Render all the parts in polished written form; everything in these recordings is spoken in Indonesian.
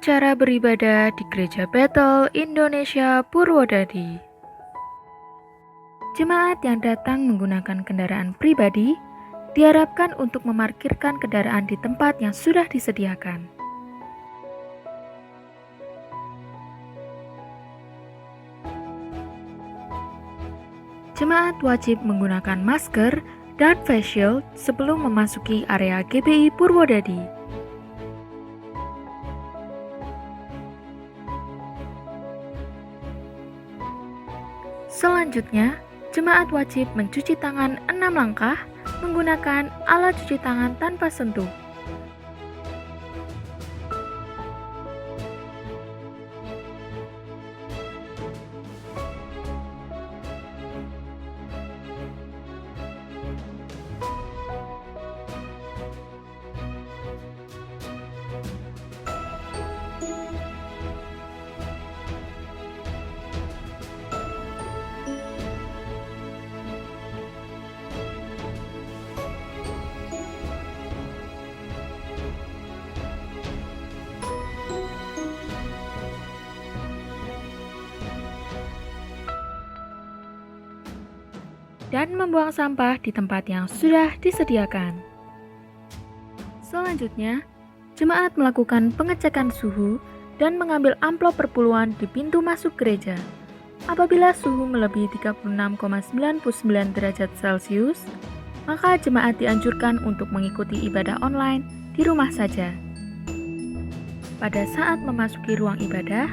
Acara beribadah di Gereja Bethel Indonesia Purwodadi. Jemaat yang datang menggunakan kendaraan pribadi diharapkan untuk memarkirkan kendaraan di tempat yang sudah disediakan. Jemaat wajib menggunakan masker dan face shield sebelum memasuki area GBI Purwodadi. Selanjutnya, jemaat wajib mencuci tangan 6 langkah menggunakan alat cuci tangan tanpa sentuh. Dan membuang sampah di tempat yang sudah disediakan. Selanjutnya, jemaat melakukan pengecekan suhu dan mengambil amplop perpuluhan di pintu masuk gereja. Apabila suhu melebihi 36,99 derajat Celcius, maka jemaat dianjurkan untuk mengikuti ibadah online di rumah saja. Pada saat memasuki ruang ibadah,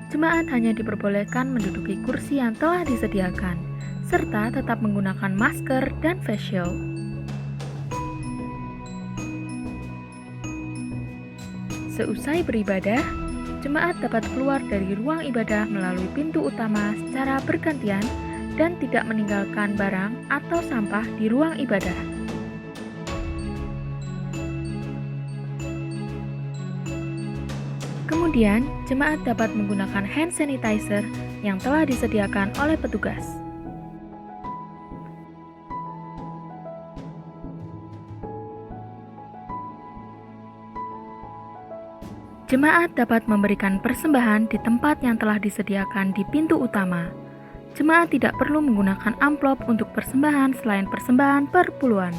jemaat hanya diperbolehkan menduduki kursi yang telah disediakan, serta tetap menggunakan masker dan face shield. Seusai beribadah, jemaat dapat keluar dari ruang ibadah melalui pintu utama secara bergantian dan tidak meninggalkan barang atau sampah di ruang ibadah. Kemudian, jemaat dapat menggunakan hand sanitizer yang telah disediakan oleh petugas. Jemaat dapat memberikan persembahan di tempat yang telah disediakan di pintu utama. Jemaat tidak perlu menggunakan amplop untuk persembahan selain persembahan perpuluhan.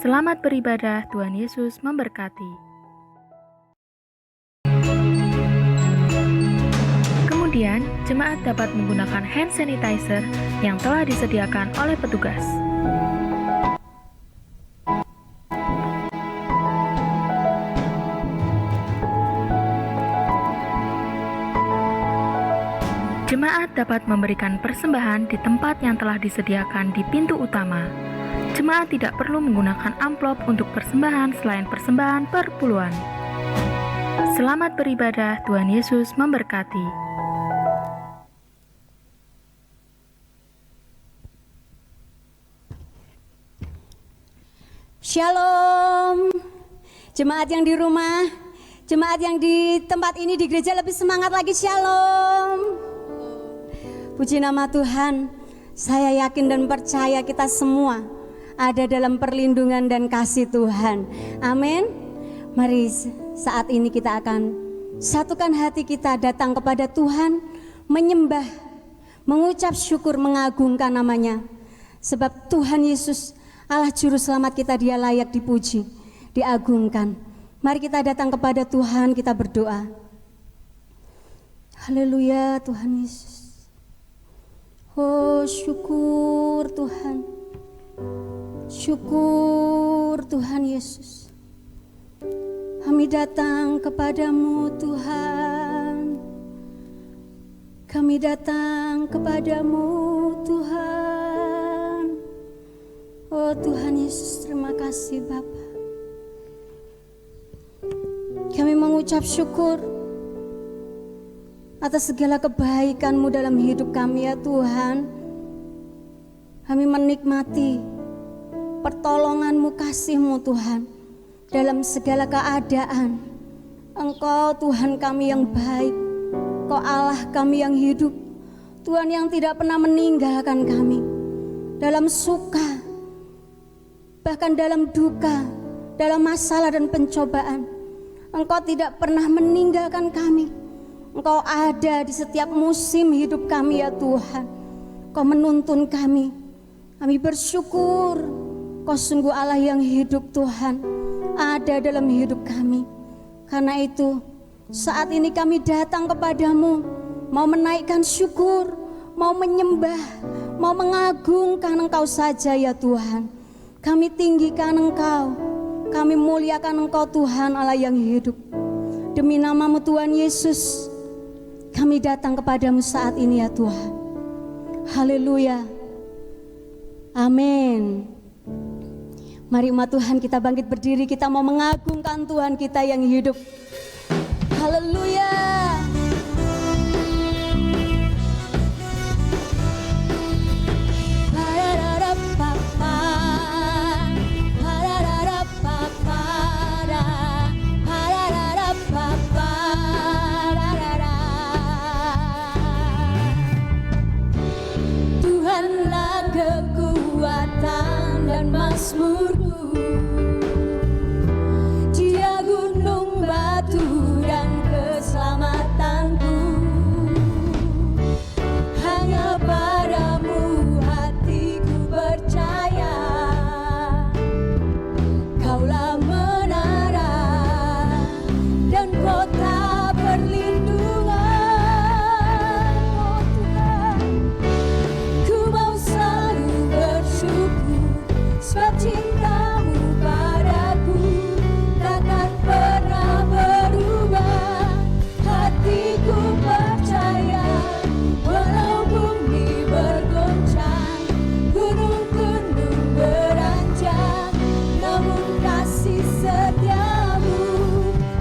Selamat beribadah, Tuhan Yesus memberkati. Kemudian, jemaat dapat menggunakan hand sanitizer yang telah disediakan oleh petugas. Jemaat dapat memberikan persembahan di tempat yang telah disediakan di pintu utama. Jemaat tidak perlu menggunakan amplop untuk persembahan selain persembahan perpuluhan. Selamat beribadah, Tuhan Yesus memberkati. Shalom, jemaat yang di rumah, jemaat yang di tempat ini di gereja lebih semangat lagi, shalom. Puji nama Tuhan, saya yakin dan percaya kita semua ada dalam perlindungan dan kasih Tuhan. Amin. Mari saat ini kita akan satukan hati kita datang kepada Tuhan, menyembah, mengucap syukur, mengagungkan namanya. Sebab Tuhan Yesus Allah Juru Selamat kita, Dia layak dipuji, diagungkan. Mari kita datang kepada Tuhan, kita berdoa. Haleluya Tuhan Yesus. Oh syukur Tuhan, syukur Tuhan Yesus. Kami datang kepadamu Tuhan, kami datang kepadamu Tuhan. Oh Tuhan Yesus, terima kasih Bapa. Kami mengucap syukur atas segala kebaikan-Mu dalam hidup kami ya Tuhan. Kami menikmati pertolongan-Mu, kasih-Mu Tuhan dalam segala keadaan. Engkau Tuhan kami yang baik, Engkau Allah kami yang hidup, Tuhan yang tidak pernah meninggalkan kami. Dalam suka, bahkan dalam duka, dalam masalah dan pencobaan, Engkau tidak pernah meninggalkan kami. Engkau ada di setiap musim hidup kami ya Tuhan. Engkau menuntun kami. Kami bersyukur Kau sungguh Allah yang hidup Tuhan, ada dalam hidup kami. Karena itu saat ini kami datang kepadamu, mau menaikkan syukur, mau menyembah, mau mengagungkan Engkau saja ya Tuhan. Kami tinggikan Engkau, kami muliakan Engkau Tuhan Allah yang hidup. Demi nama-Mu Tuhan Yesus, kami datang kepadamu saat ini ya Tuhan. Haleluya. Amin. Mari umat Tuhan kita bangkit berdiri, kita mau mengagungkan Tuhan kita yang hidup. Haleluya. Tuhanlah kekuatan dan mazmurku, Dia gunung batu dan keselamatanku. Hanya padamu hatiku percaya, Kaulah menara dan kota perlindungan. Oh Tuhan, ku mau selalu bersyukur, sebab cinta-Mu padaku takkan pernah berubah. Hatiku percaya, walau bumi bergoncang, gunung-gunung beranjak, namun kasih setia-Mu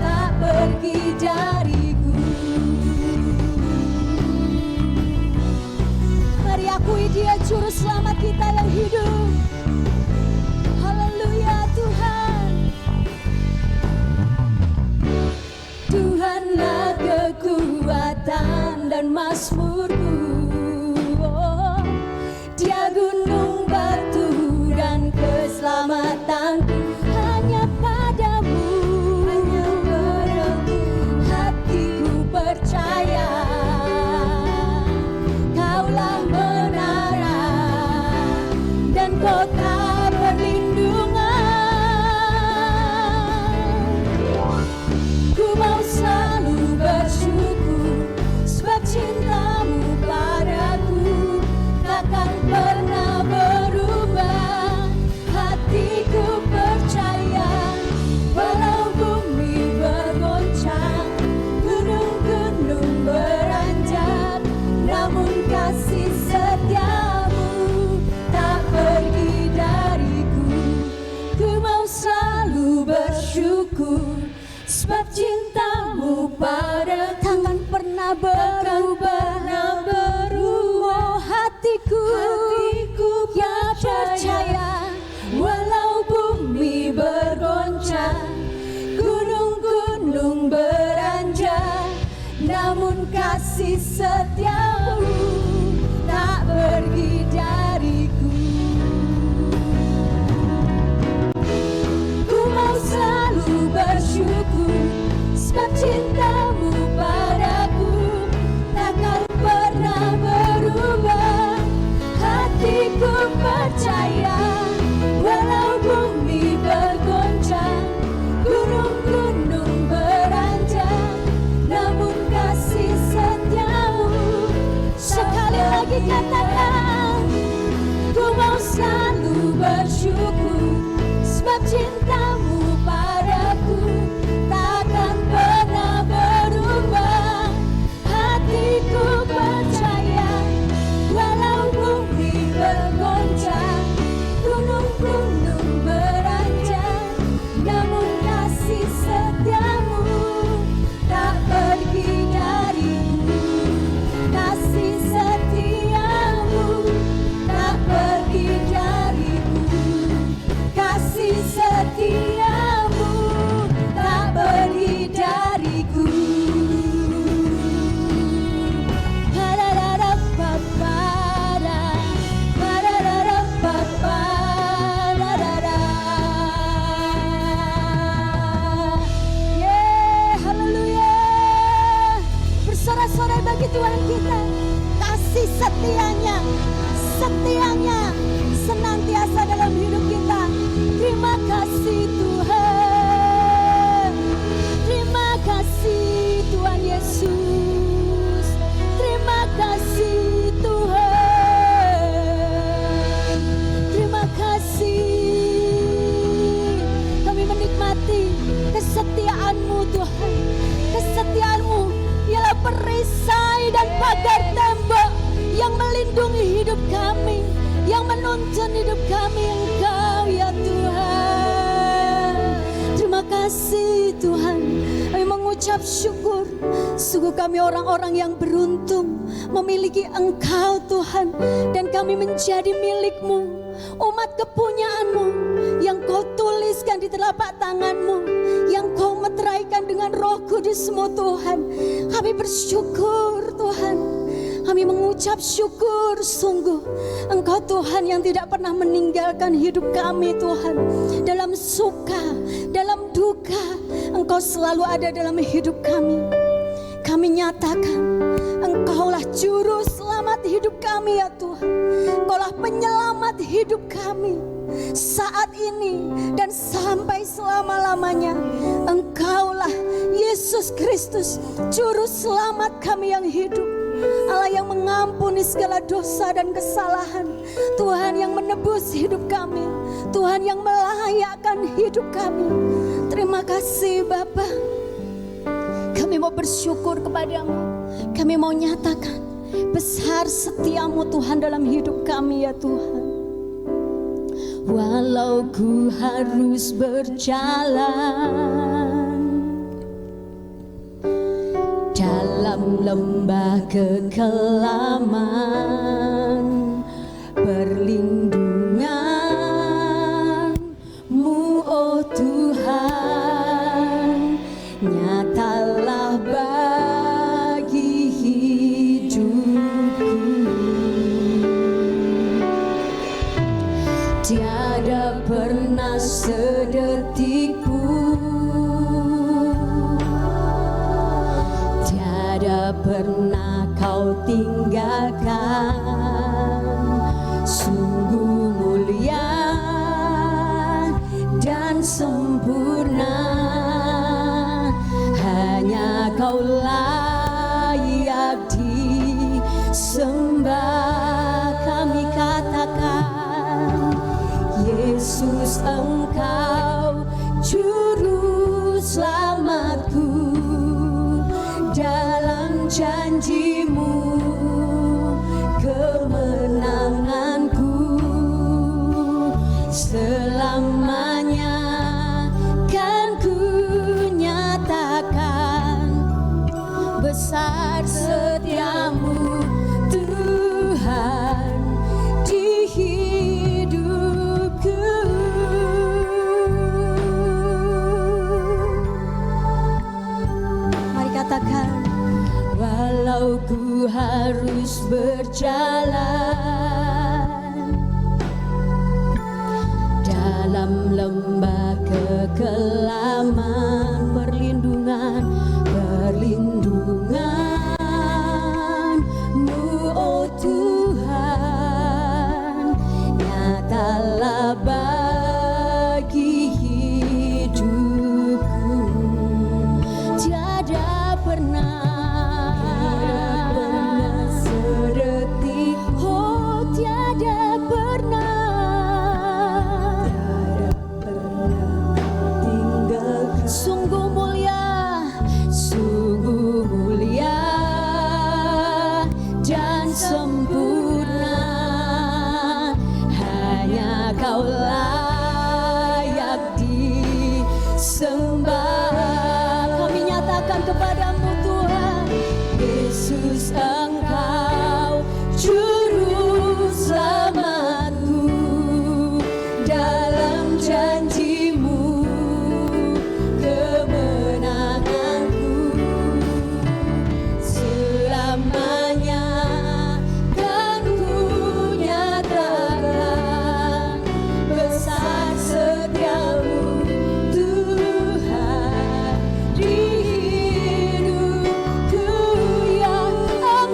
tak pergi dariku. Mari akui Dia juru selamat kita yang hidup. Haleluya Tuhan. Tuhanlah kekuatan dan mazmurku, oh, Dia gunung batu dan keselamatanku. Hanya padamu hatiku percaya, Kaulah menara dan kota perlindungan. Ku mau selalu bersyukur, sebab cinta-Mu padaku takkan pernah berubah. Hatiku percaya, walau bumi bergoncang, gunung-gunung beranjak, namun kasih setia-Mu tak pergi dariku. Ku mau selalu bersyukur, sebab cinta-Mu pada takkan pernah berubah. Oh hatiku yang percaya, walau bumi bergoncang, gunung-gunung beranjak, namun kasih setia-Mu tak pergi dariku. Ku mau selalu bersyukur, sebab cinta-Mu padaku takkan pernah berubah. Hatiku percaya, walau bumi bergoncang, gunung-gunung beranjak, namun kasih setia-Mu. Sekali lagi katakan, ku mau selalu bersyukur, sebab cinta-Mu padaku takkan pernah berubah. Hatiku percaya, walau bumi bergoncang, gunung-gunung beranjak, namun kasih setia-Mu tak pergi dariku. Kasih setia-Mu tak pergi dariku. Kasih setia kesetiaan-Mu Tuhan. Kesetiaan-Mu ialah perisai dan pagar tembok yang melindungi hidup kami, yang menuntun hidup kami. Engkau ya Tuhan. Terima kasih Tuhan. Kami mengucap syukur. Sungguh kami orang-orang yang beruntung memiliki Engkau Tuhan, dan kami menjadi milik-Mu, umat kepunyaan-Mu yang Kau tuliskan di telapak tangan-Mu, yang Kau meteraikan dengan Roh Kudus-Mu Tuhan. Kami bersyukur Tuhan. Kami mengucap syukur, sungguh Engkau Tuhan yang tidak pernah meninggalkan hidup kami Tuhan. Dalam suka, dalam duka, Engkau selalu ada dalam hidup kami. Kami nyatakan Engkaulah juru selamat hidup kami ya Tuhan. Engkaulah penyelamat hidup kami saat ini dan sampai selama-lamanya. Engkaulah Yesus Kristus, juru selamat kami yang hidup. Allah yang mengampuni segala dosa dan kesalahan. Tuhan yang menebus hidup kami. Tuhan yang melayakkan hidup kami. Terima kasih Bapa. Kami mau bersyukur kepadamu. Kami mau nyatakan besar setiamu Tuhan dalam hidup kami ya Tuhan. Walau ku harus berjalan dalam lembah kekelaman, perlindungan-Mu oh Tuhan nyatalah bagi hidupku. Tiada pernah sedetik pun, tiada pernah Kau tinggalkan. Sungguh mulia dan sempurna, hanya Kau layak disembah. Kami katakan Yesus Engkau juru selamatku. Dalam janji-Mu kemenanganku, selamanya kan ku nyatakan besar setiamu Tuhan di hidupku. Mari katakan, walau ku harus berjalan dalam lembah kekelaman, perlindungan-Mu oh Tuhan nyatalah bagi hidupku. Tiada pernah sedetik, oh tiada pernah tinggal. Sungguh mulia dan sempurna, hanya Kau layak disembah. Kami nyatakan kepadamu Tuhan, Yesus Engkau juru selamatku. Dalam janji-Mu kemenanganku, selamanya kan ku nyatakan besar setiamu Tuhan di hidupku. Ya Engkau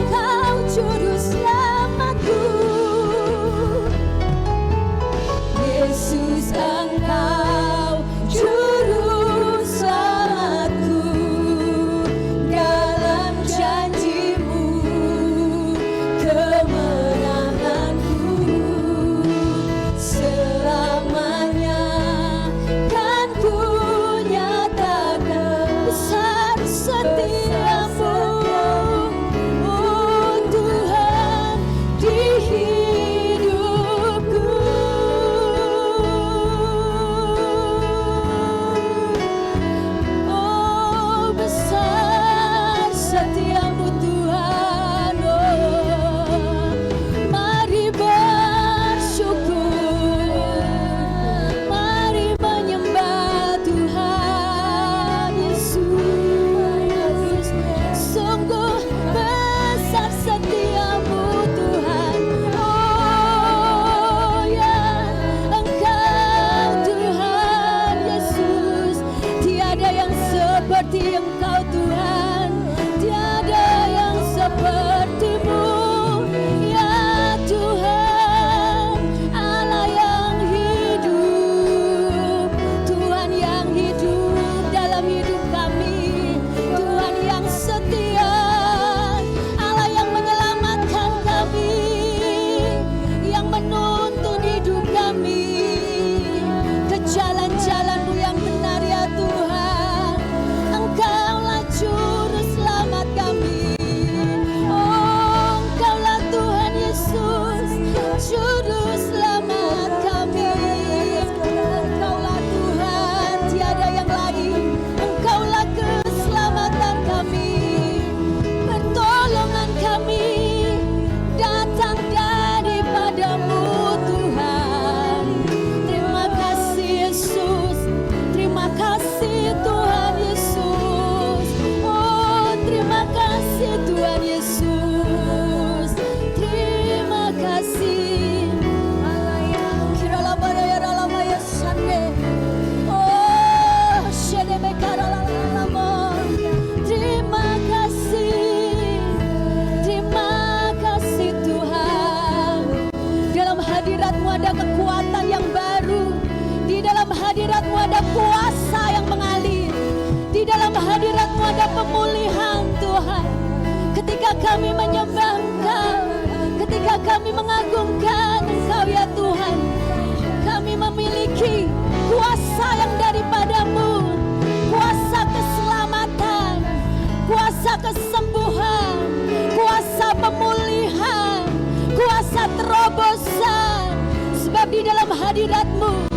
seperti Engkau Tuhan, tiada yang seperti-Mu ya Tuhan, Allah yang hidup, Tuhan yang hidup dalam hidup kami, Tuhan yang setia, Allah yang menyelamatkan kami, yang menuntun hidup kami ke jalan-jalan-Mu yang benar ya Tuhan. Engkaulah juru selamat kami. Oh, Engkaulah Tuhan Yesus, juru selamat kami. Engkaulah Tuhan, tiada yang lain. Engkaulah keselamatan kami, pertolongan kami datang daripada-Mu Tuhan. Terima kasih Yesus, terima kasih Tuhan Yesus. Oh, terima kasih Tuhan Yesus, terima kasih. Kirala baraya ralama ya sande. Oh, shedebe karalalama. Terima kasih Tuhan. Dalam hadirat-Mu ada kekuatan yang baru. Di dalam hadirat-Mu ada kuasa yang mengalir. Di dalam hadirat-Mu ada pemulihan Tuhan. Ketika kami menyembah Engkau, ketika kami mengagungkan Engkau ya Tuhan, kami memiliki kuasa yang daripada-Mu, kuasa keselamatan, kuasa kesembuhan, kuasa pemulihan, kuasa terobosan. Sebab di dalam hadirat-Mu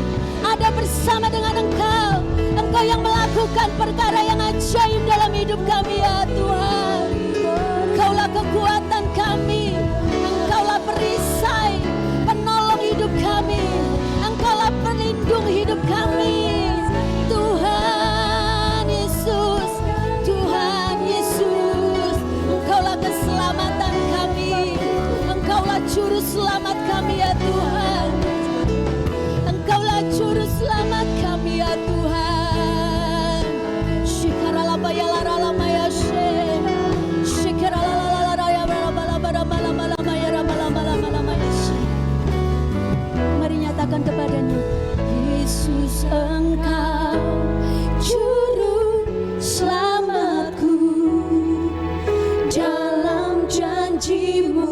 ada bersama dengan Engkau, Engkau yang melakukan perkara yang ajaib dalam hidup kami ya Tuhan. Engkaulah kekuatan kami, Engkaulah perisai, penolong hidup kami, Engkaulah pelindung hidup kami. Tuhan Yesus, Tuhan Yesus, Engkaulah keselamatan kami, Engkaulah juru selamat kami ya Tuhan. Engkaulah juru selamat kami ya Tuhan. Shikaralabaya laralamaya she. Shikaralalalaya balabalabalabalabalabaya rabalabalabalabaya she. Mari nyatakan kepadanya, Yesus Engkau juru selamatku, dalam janji-Mu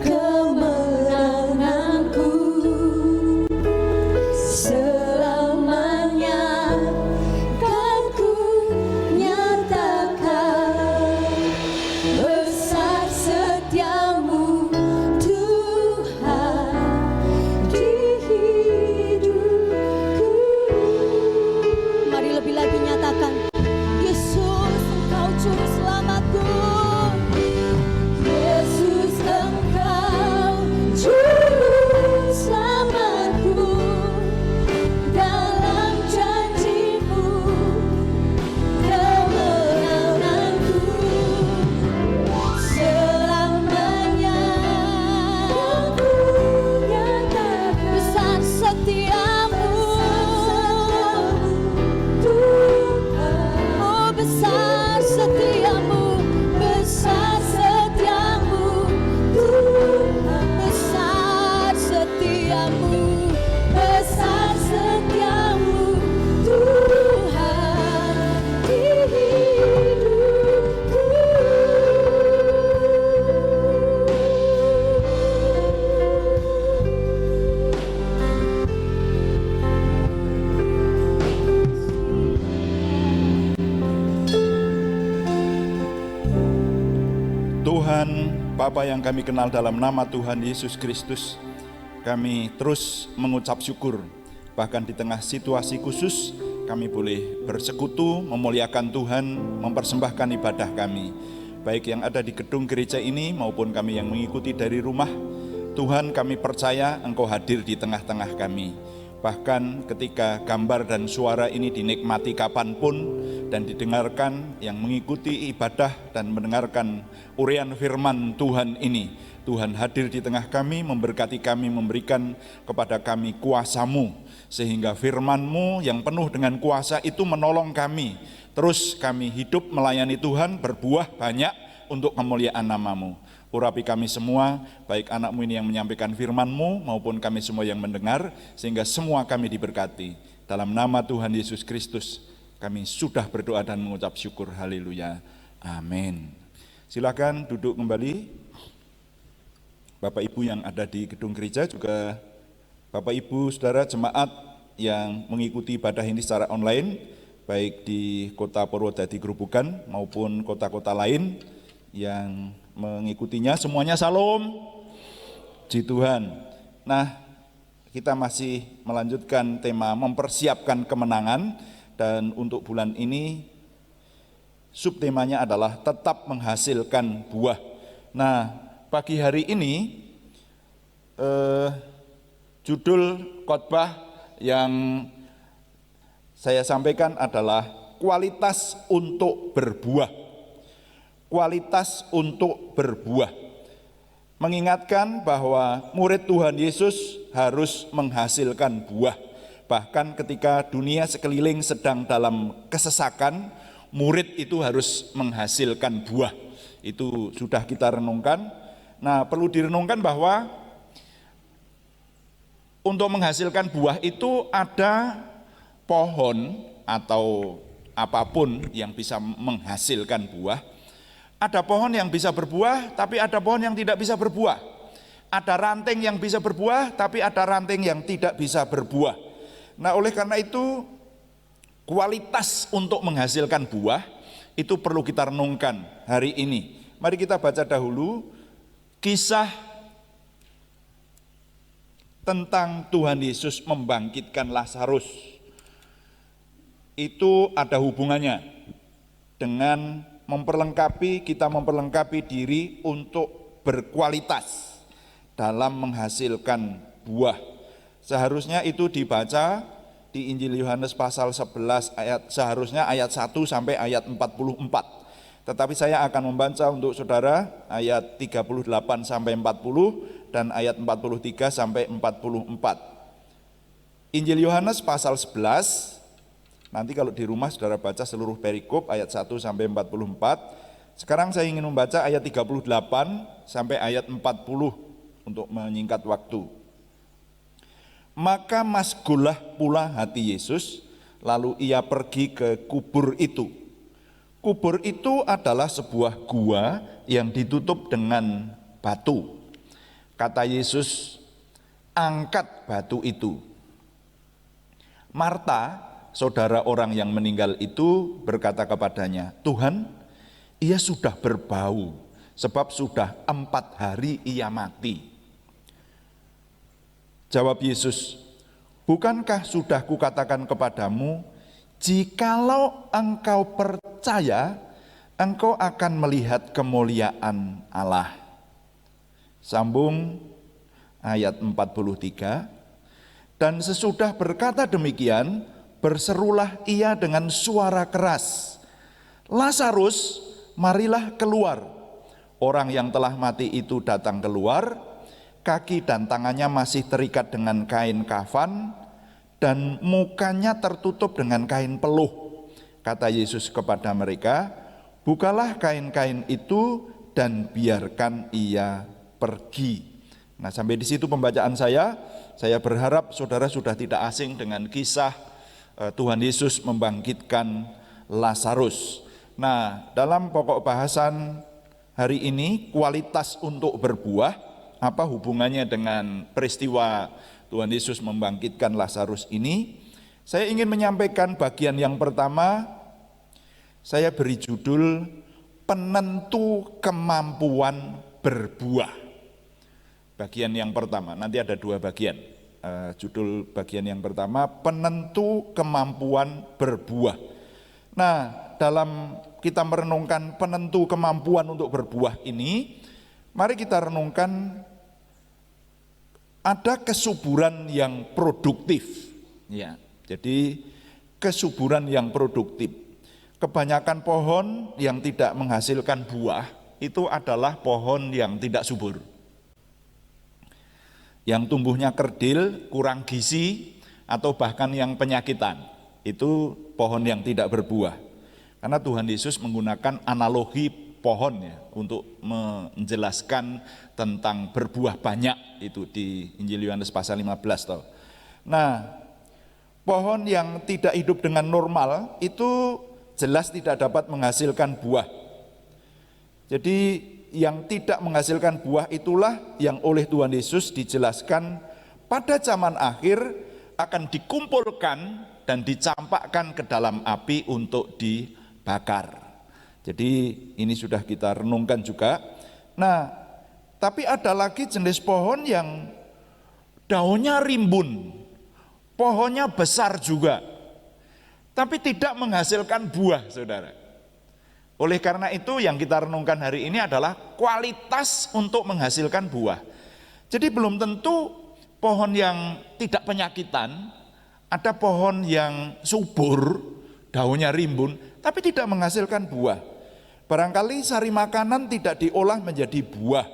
kemenanganku selamanya kan ku nyatakan besar setia-Mu Tuhan di hidupku. Mari lebih lagi nyatakan, Yesus Engkau juru selamatku, Yesus Engkau juru selamatku, dalam janji-Mu kemenanganku selamanya ku nyatakan besar setia-Mu Tuhan. Oh, besar setia-Mu, besar setia-Mu Tuhan, besar setia-Mu, besar setia-Mu Tuhan di hidupku. Tuhan, Bapa yang kami kenal dalam nama Tuhan Yesus Kristus, kami terus mengucap syukur. Bahkan di tengah situasi khusus, kami boleh bersekutu, memuliakan Tuhan, mempersembahkan ibadah kami. Baik yang ada di gedung gereja ini maupun kami yang mengikuti dari rumah. Tuhan, kami percaya Engkau hadir di tengah-tengah kami. Bahkan ketika gambar dan suara ini dinikmati kapanpun dan didengarkan, yang mengikuti ibadah dan mendengarkan uraian firman Tuhan ini, Tuhan hadir di tengah kami, memberkati kami, memberikan kepada kami kuasa-Mu, sehingga firman-Mu yang penuh dengan kuasa itu menolong kami. Terus kami hidup melayani Tuhan, berbuah banyak untuk kemuliaan nama-Mu. Urapi kami semua, baik anak-Mu ini yang menyampaikan firman-Mu maupun kami semua yang mendengar, sehingga semua kami diberkati. Dalam nama Tuhan Yesus Kristus, kami sudah berdoa dan mengucap syukur. Haleluya. Amin. Silakan duduk kembali. Bapak Ibu yang ada di gedung gereja, juga Bapak Ibu Saudara jemaat yang mengikuti ibadah ini secara online, baik di kota Purwodadi Grobogan maupun kota-kota lain yang mengikutinya, semuanya salam puji Tuhan. Nah, kita masih melanjutkan tema mempersiapkan kemenangan, dan untuk bulan ini subtemanya adalah tetap menghasilkan buah. Nah, pagi hari ini judul khotbah yang saya sampaikan adalah kualitas untuk berbuah. Kualitas untuk berbuah. Mengingatkan bahwa murid Tuhan Yesus harus menghasilkan buah. Bahkan ketika dunia sekeliling sedang dalam kesesakan, murid itu harus menghasilkan buah. Itu sudah kita renungkan. Nah, perlu direnungkan bahwa untuk menghasilkan buah itu ada pohon atau apapun yang bisa menghasilkan buah. Ada pohon yang bisa berbuah, tapi ada pohon yang tidak bisa berbuah. Ada ranting yang bisa berbuah, tapi ada ranting yang tidak bisa berbuah. Nah, oleh karena itu kualitas untuk menghasilkan buah itu perlu kita renungkan hari ini. Mari kita baca dahulu kisah tentang Tuhan Yesus membangkitkan Lazarus. Itu ada hubungannya dengan kita memperlengkapi diri untuk berkualitas dalam menghasilkan buah. Seharusnya itu dibaca di Injil Yohanes pasal 11 seharusnya ayat 1 sampai ayat 44. Tetapi saya akan membaca untuk saudara ayat 38 sampai 40 dan ayat 43 sampai 44. Injil Yohanes pasal 11, nanti kalau di rumah saudara baca seluruh perikop ayat 1 sampai 44. Sekarang saya ingin membaca ayat 38 sampai ayat 40 untuk menyingkat waktu. Maka masgulah pula hati Yesus, lalu ia pergi ke kubur itu. Kubur itu adalah sebuah gua yang ditutup dengan batu. Kata Yesus, angkat batu itu. Marta, saudara orang yang meninggal itu, berkata kepadanya, Tuhan, ia sudah berbau, sebab sudah 4 hari ia mati. Jawab Yesus, bukankah sudah kukatakan kepadamu, jikalau engkau percaya, engkau akan melihat kemuliaan Allah. Sambung ayat 43. Dan sesudah berkata demikian, berserulah ia dengan suara keras, Lazarus, marilah keluar. Orang yang telah mati itu datang keluar, kaki dan tangannya masih terikat dengan kain kafan, dan mukanya tertutup dengan kain peluh. Kata Yesus kepada mereka, bukalah kain-kain itu dan biarkan ia pergi. Nah, sampai di situ pembacaan saya. Saya berharap saudara sudah tidak asing dengan kisah Tuhan Yesus membangkitkan Lazarus. Nah, dalam pokok bahasan hari ini, kualitas untuk berbuah, apa hubungannya dengan peristiwa Tuhan Yesus membangkitkan Lazarus ini? Saya ingin menyampaikan bagian yang pertama, saya beri judul penentu kemampuan berbuah. Bagian yang pertama, nanti ada 2 bagian. Judul bagian yang pertama, penentu kemampuan berbuah. Nah, dalam kita merenungkan penentu kemampuan untuk berbuah ini, mari kita renungkan ada kesuburan yang produktif. Ya, jadi kesuburan yang produktif. Kebanyakan pohon yang tidak menghasilkan buah itu adalah pohon yang tidak subur. Yang tumbuhnya kerdil, kurang gizi, atau bahkan yang penyakitan. Itu pohon yang tidak berbuah. Karena Tuhan Yesus menggunakan analogi pohon ya untuk menjelaskan tentang berbuah banyak itu di Injil Yohanes pasal 15 toh. Nah, pohon yang tidak hidup dengan normal itu jelas tidak dapat menghasilkan buah. Jadi yang tidak menghasilkan buah itulah yang oleh Tuhan Yesus dijelaskan pada zaman akhir akan dikumpulkan dan dicampakkan ke dalam api untuk dibakar. Jadi ini sudah kita renungkan juga. Nah, tapi ada lagi jenis pohon yang daunnya rimbun, pohonnya besar juga, tapi tidak menghasilkan buah, saudara. Oleh karena itu yang kita renungkan hari ini adalah kualitas untuk menghasilkan buah. Jadi belum tentu pohon yang tidak penyakitan, ada pohon yang subur, daunnya rimbun, tapi tidak menghasilkan buah. Barangkali sari makanan tidak diolah menjadi buah.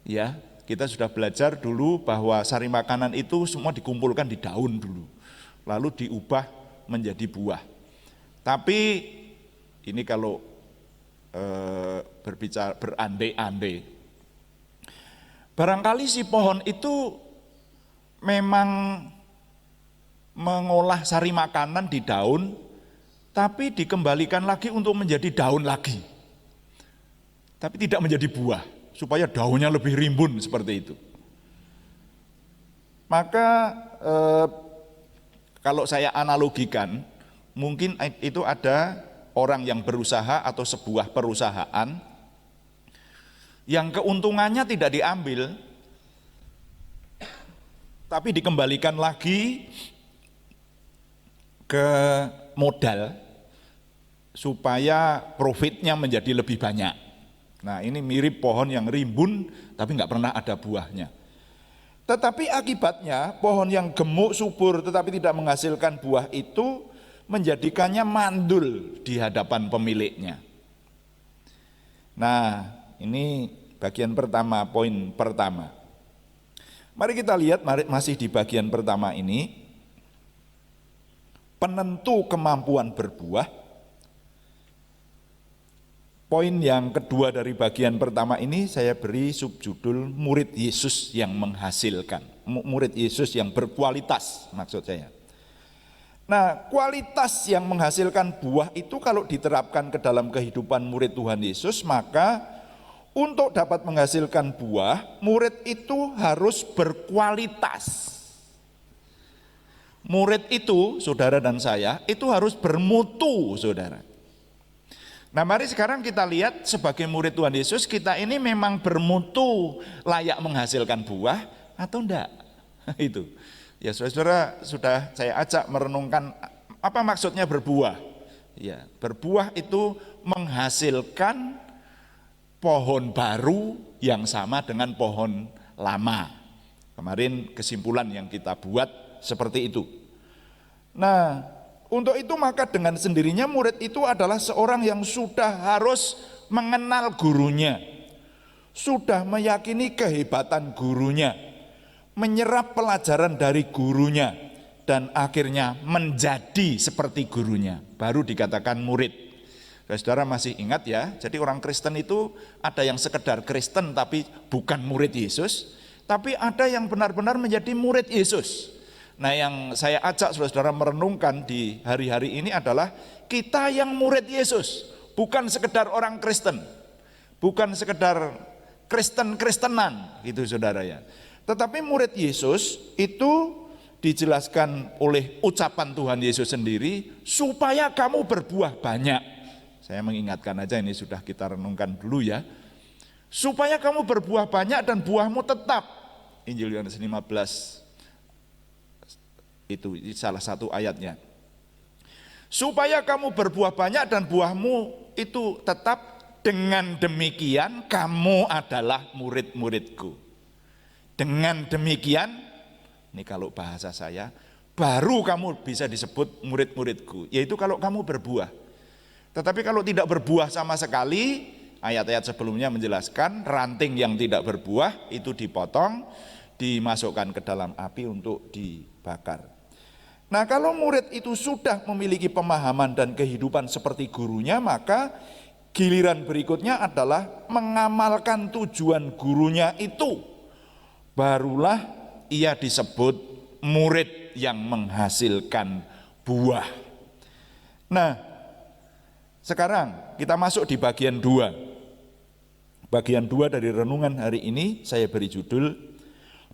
Ya, kita sudah belajar dulu bahwa sari makanan itu semua dikumpulkan di daun dulu, lalu diubah menjadi buah. Tapi ini kalau berbicara berandai-andai, barangkali si pohon itu memang mengolah sari makanan di daun, tapi dikembalikan lagi untuk menjadi daun lagi, tapi tidak menjadi buah, supaya daunnya lebih rimbun seperti itu. Maka kalau saya analogikan, mungkin itu ada orang yang berusaha atau sebuah perusahaan yang keuntungannya tidak diambil, tapi dikembalikan lagi ke modal supaya profitnya menjadi lebih banyak. Nah, ini mirip pohon yang rimbun tapi nggak pernah ada buahnya. Tetapi akibatnya pohon yang gemuk subur tetapi tidak menghasilkan buah itu menjadikannya mandul di hadapan pemiliknya. Nah, ini bagian pertama, poin pertama. Mari kita lihat masih di bagian pertama ini. Penentu kemampuan berbuah. Poin yang kedua dari bagian pertama ini saya beri subjudul murid Yesus yang menghasilkan, murid Yesus yang berkualitas maksud saya. Nah, kualitas yang menghasilkan buah itu kalau diterapkan ke dalam kehidupan murid Tuhan Yesus, maka untuk dapat menghasilkan buah, murid itu harus berkualitas. Murid itu, saudara dan saya, itu harus bermutu, saudara. Nah, mari sekarang kita lihat sebagai murid Tuhan Yesus, kita ini memang bermutu layak menghasilkan buah atau enggak? Itu. Ya, saudara sudah saya ajak merenungkan apa maksudnya berbuah. Ya, berbuah itu menghasilkan pohon baru yang sama dengan pohon lama. Kemarin kesimpulan yang kita buat seperti itu. Nah, untuk itu maka dengan sendirinya murid itu adalah seorang yang sudah harus mengenal gurunya, sudah meyakini kehebatan gurunya, menyerap pelajaran dari gurunya, dan akhirnya menjadi seperti gurunya, baru dikatakan murid. Saudara masih ingat ya, jadi orang Kristen itu ada yang sekedar Kristen tapi bukan murid Yesus, tapi ada yang benar-benar menjadi murid Yesus. Nah, yang saya ajak saudara merenungkan di hari-hari ini adalah kita yang murid Yesus, bukan sekedar orang Kristen, bukan sekedar Kristen-Kristenan gitu saudara ya. Tetapi murid Yesus itu dijelaskan oleh ucapan Tuhan Yesus sendiri, supaya kamu berbuah banyak. Saya mengingatkan aja, ini sudah kita renungkan dulu ya. Supaya kamu berbuah banyak dan buahmu tetap. Injil Yohanes 15 itu salah satu ayatnya. Supaya kamu berbuah banyak dan buahmu itu tetap, dengan demikian kamu adalah murid-muridku. Dengan demikian, ini kalau bahasa saya, baru kamu bisa disebut murid-muridku, yaitu kalau kamu berbuah. Tetapi kalau tidak berbuah sama sekali, ayat-ayat sebelumnya menjelaskan ranting yang tidak berbuah itu dipotong, dimasukkan ke dalam api untuk dibakar. Nah, kalau murid itu sudah memiliki pemahaman dan kehidupan seperti gurunya, maka giliran berikutnya adalah mengamalkan tujuan gurunya itu. Barulah ia disebut murid yang menghasilkan buah. Nah, sekarang kita masuk di bagian 2. Bagian 2 dari renungan hari ini saya beri judul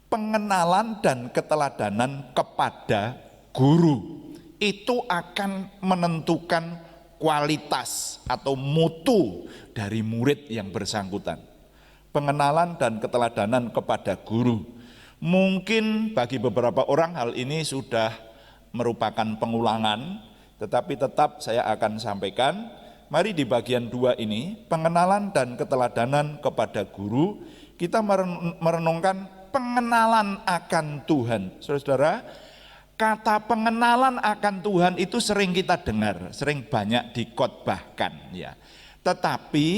pengenalan dan keteladanan kepada guru. Itu akan menentukan kualitas atau mutu dari murid yang bersangkutan. Pengenalan dan keteladanan kepada guru. Mungkin bagi beberapa orang hal ini sudah merupakan pengulangan, tetapi tetap saya akan sampaikan. Mari di bagian 2 ini, pengenalan dan keteladanan kepada guru, kita merenungkan pengenalan akan Tuhan. Saudara-saudara, kata pengenalan akan Tuhan itu sering kita dengar, sering banyak dikhotbahkan ya. Tetapi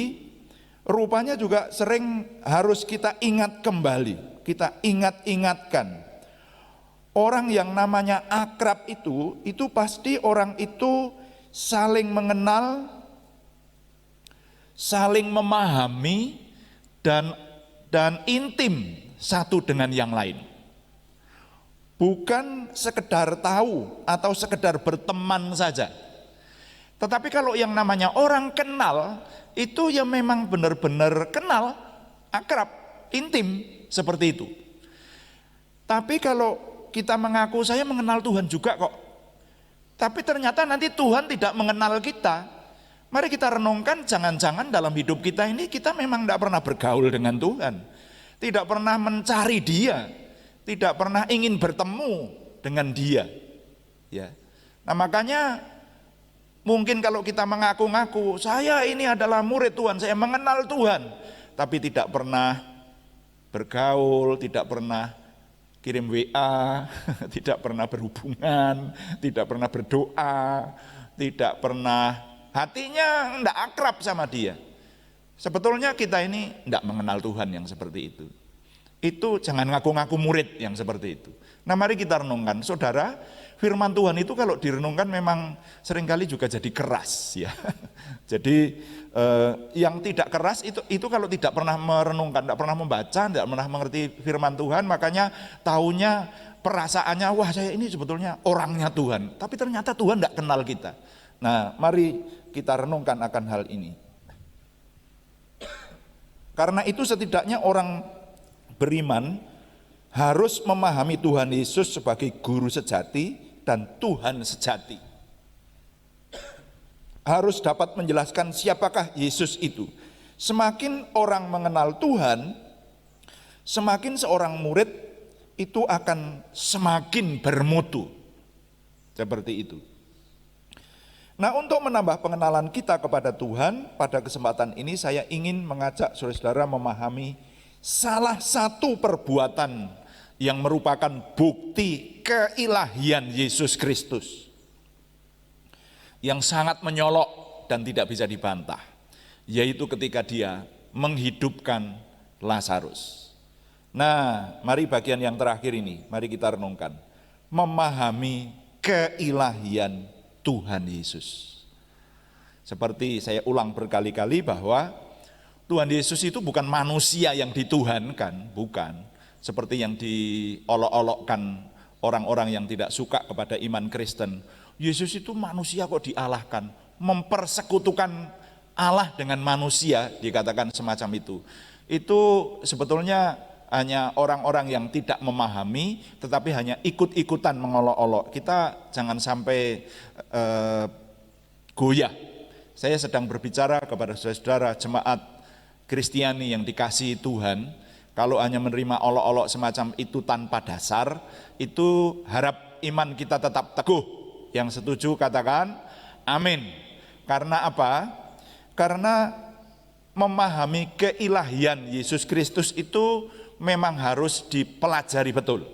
rupanya juga sering harus kita ingat kembali, kita ingat-ingatkan. Orang yang namanya akrab itu pasti orang itu saling mengenal, saling memahami dan intim satu dengan yang lain. Bukan sekedar tahu atau sekedar berteman saja. Tetapi kalau yang namanya orang kenal, itu ya memang benar-benar kenal, akrab, intim, seperti itu. Tapi kalau kita mengaku saya mengenal Tuhan juga kok, tapi ternyata nanti Tuhan tidak mengenal kita. Mari kita renungkan, jangan-jangan dalam hidup kita ini kita memang tidak pernah bergaul dengan Tuhan, tidak pernah mencari Dia, tidak pernah ingin bertemu dengan Dia. Ya. Nah, makanya mungkin kalau kita mengaku-ngaku saya ini adalah murid Tuhan, saya mengenal Tuhan, tapi tidak pernah bergaul, tidak pernah kirim WA, tidak pernah berhubungan, tidak pernah berdoa, tidak pernah, hatinya tidak akrab sama Dia. Sebetulnya kita ini tidak mengenal Tuhan yang seperti itu. Itu jangan ngaku-ngaku murid yang seperti itu. Nah, mari kita renungkan, saudara, firman Tuhan itu kalau direnungkan memang seringkali juga jadi keras ya. Jadi yang tidak keras itu kalau tidak pernah merenungkan, tidak pernah membaca, tidak pernah mengerti firman Tuhan, makanya taunya, perasaannya, wah saya ini sebetulnya orangnya Tuhan, tapi ternyata Tuhan tidak kenal kita. Nah, mari kita renungkan akan hal ini. Karena itu setidaknya orang beriman harus memahami Tuhan Yesus sebagai guru sejati dan Tuhan sejati. Harus dapat menjelaskan siapakah Yesus itu. Semakin orang mengenal Tuhan, semakin seorang murid itu akan semakin bermutu. Seperti itu. Nah, untuk menambah pengenalan kita kepada Tuhan, pada kesempatan ini saya ingin mengajak saudara-saudara memahami salah satu perbuatan yang merupakan bukti keilahian Yesus Kristus yang sangat menyolok dan tidak bisa dibantah, yaitu ketika Dia menghidupkan Lazarus. Nah, mari bagian yang terakhir ini, mari kita renungkan, memahami keilahian Tuhan Yesus. Seperti saya ulang berkali-kali bahwa Tuhan Yesus itu bukan manusia yang dituhankan, bukan. Seperti yang diolok-olokkan orang-orang yang tidak suka kepada iman Kristen. Yesus itu manusia kok dialahkan, mempersekutukan Allah dengan manusia, dikatakan semacam itu. Itu sebetulnya hanya orang-orang yang tidak memahami, tetapi hanya ikut-ikutan mengolok-olok. Kita jangan sampai goyah. Saya sedang berbicara kepada saudara-saudara jemaat Kristiani yang dikasihi Tuhan. Kalau hanya menerima olok-olok semacam itu tanpa dasar, itu harap iman kita tetap teguh. Yang setuju katakan amin. Karena apa? Karena memahami keilahian Yesus Kristus itu memang harus dipelajari betul.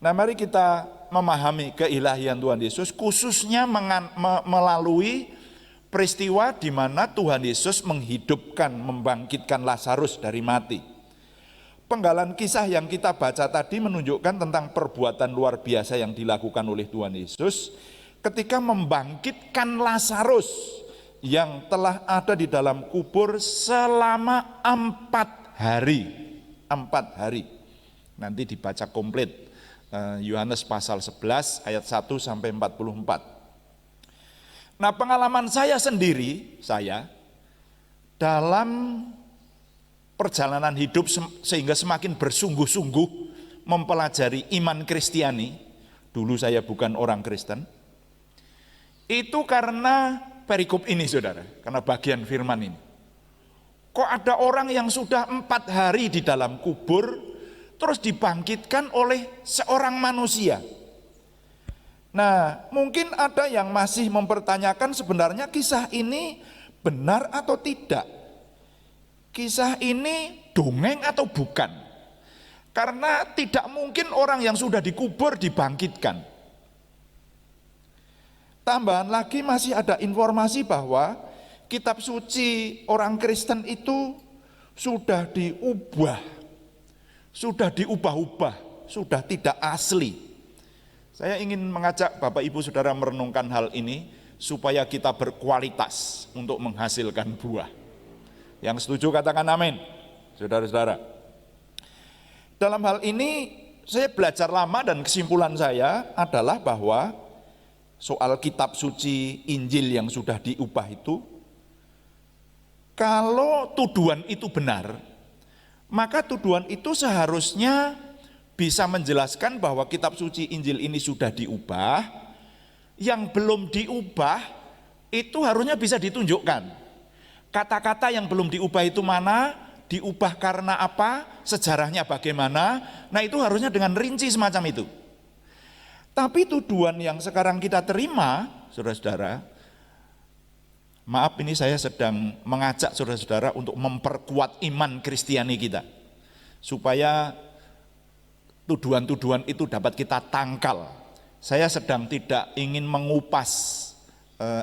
Nah, mari kita memahami keilahian Tuhan Yesus, khususnya melalui peristiwa di mana Tuhan Yesus menghidupkan, membangkitkan Lazarus dari mati. Penggalan kisah yang kita baca tadi menunjukkan tentang perbuatan luar biasa yang dilakukan oleh Tuhan Yesus ketika membangkitkan Lazarus yang telah ada di dalam kubur selama 4 hari. 4 hari. Nanti dibaca komplit. Yohanes pasal 11 ayat 1 sampai 44. Nah, pengalaman saya sendiri, dalam perjalanan hidup sehingga semakin bersungguh-sungguh mempelajari iman Kristiani. Dulu saya bukan orang Kristen. Itu karena perikop ini, saudara, karena bagian firman ini. Kok ada orang yang sudah 4 hari di dalam kubur terus dibangkitkan oleh seorang manusia? Nah, mungkin ada yang masih mempertanyakan sebenarnya kisah ini benar atau tidak. Kisah ini dongeng atau bukan? Karena tidak mungkin orang yang sudah dikubur dibangkitkan. Tambahan lagi masih ada informasi bahwa kitab suci orang Kristen itu sudah diubah-ubah, sudah tidak asli. Saya ingin mengajak Bapak Ibu Saudara merenungkan hal ini supaya kita berkualitas untuk menghasilkan buah. Yang setuju katakan amin, saudara-saudara. Dalam hal ini saya belajar lama dan kesimpulan saya adalah bahwa soal kitab suci Injil yang sudah diubah itu, kalau tuduhan itu benar, maka tuduhan itu seharusnya bisa menjelaskan bahwa kitab suci Injil ini sudah diubah. Yang belum diubah itu harusnya bisa ditunjukkan. Kata-kata yang belum diubah itu mana, diubah karena apa, sejarahnya bagaimana. Nah, itu harusnya dengan rinci semacam itu. Tapi tuduhan yang sekarang kita terima, saudara-saudara, maaf ini saya sedang mengajak saudara-saudara untuk memperkuat iman Kristiani kita, supaya tuduhan-tuduhan itu dapat kita tangkal. Saya sedang tidak ingin mengupas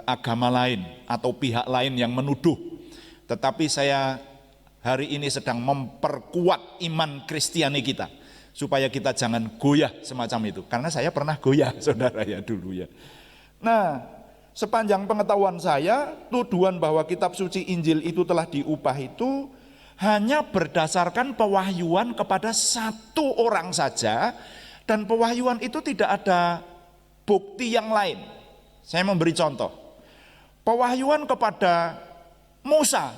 agama lain atau pihak lain yang menuduh, tetapi saya hari ini sedang memperkuat iman Kristiani kita supaya kita jangan goyah semacam itu, karena saya pernah goyah, saudara, ya dulu ya. Nah, sepanjang pengetahuan saya, tuduhan bahwa kitab suci Injil itu telah diubah itu hanya berdasarkan pewahyuan kepada satu orang saja, dan pewahyuan itu tidak ada bukti yang lain. Saya memberi contoh. Pewahyuan kepada Musa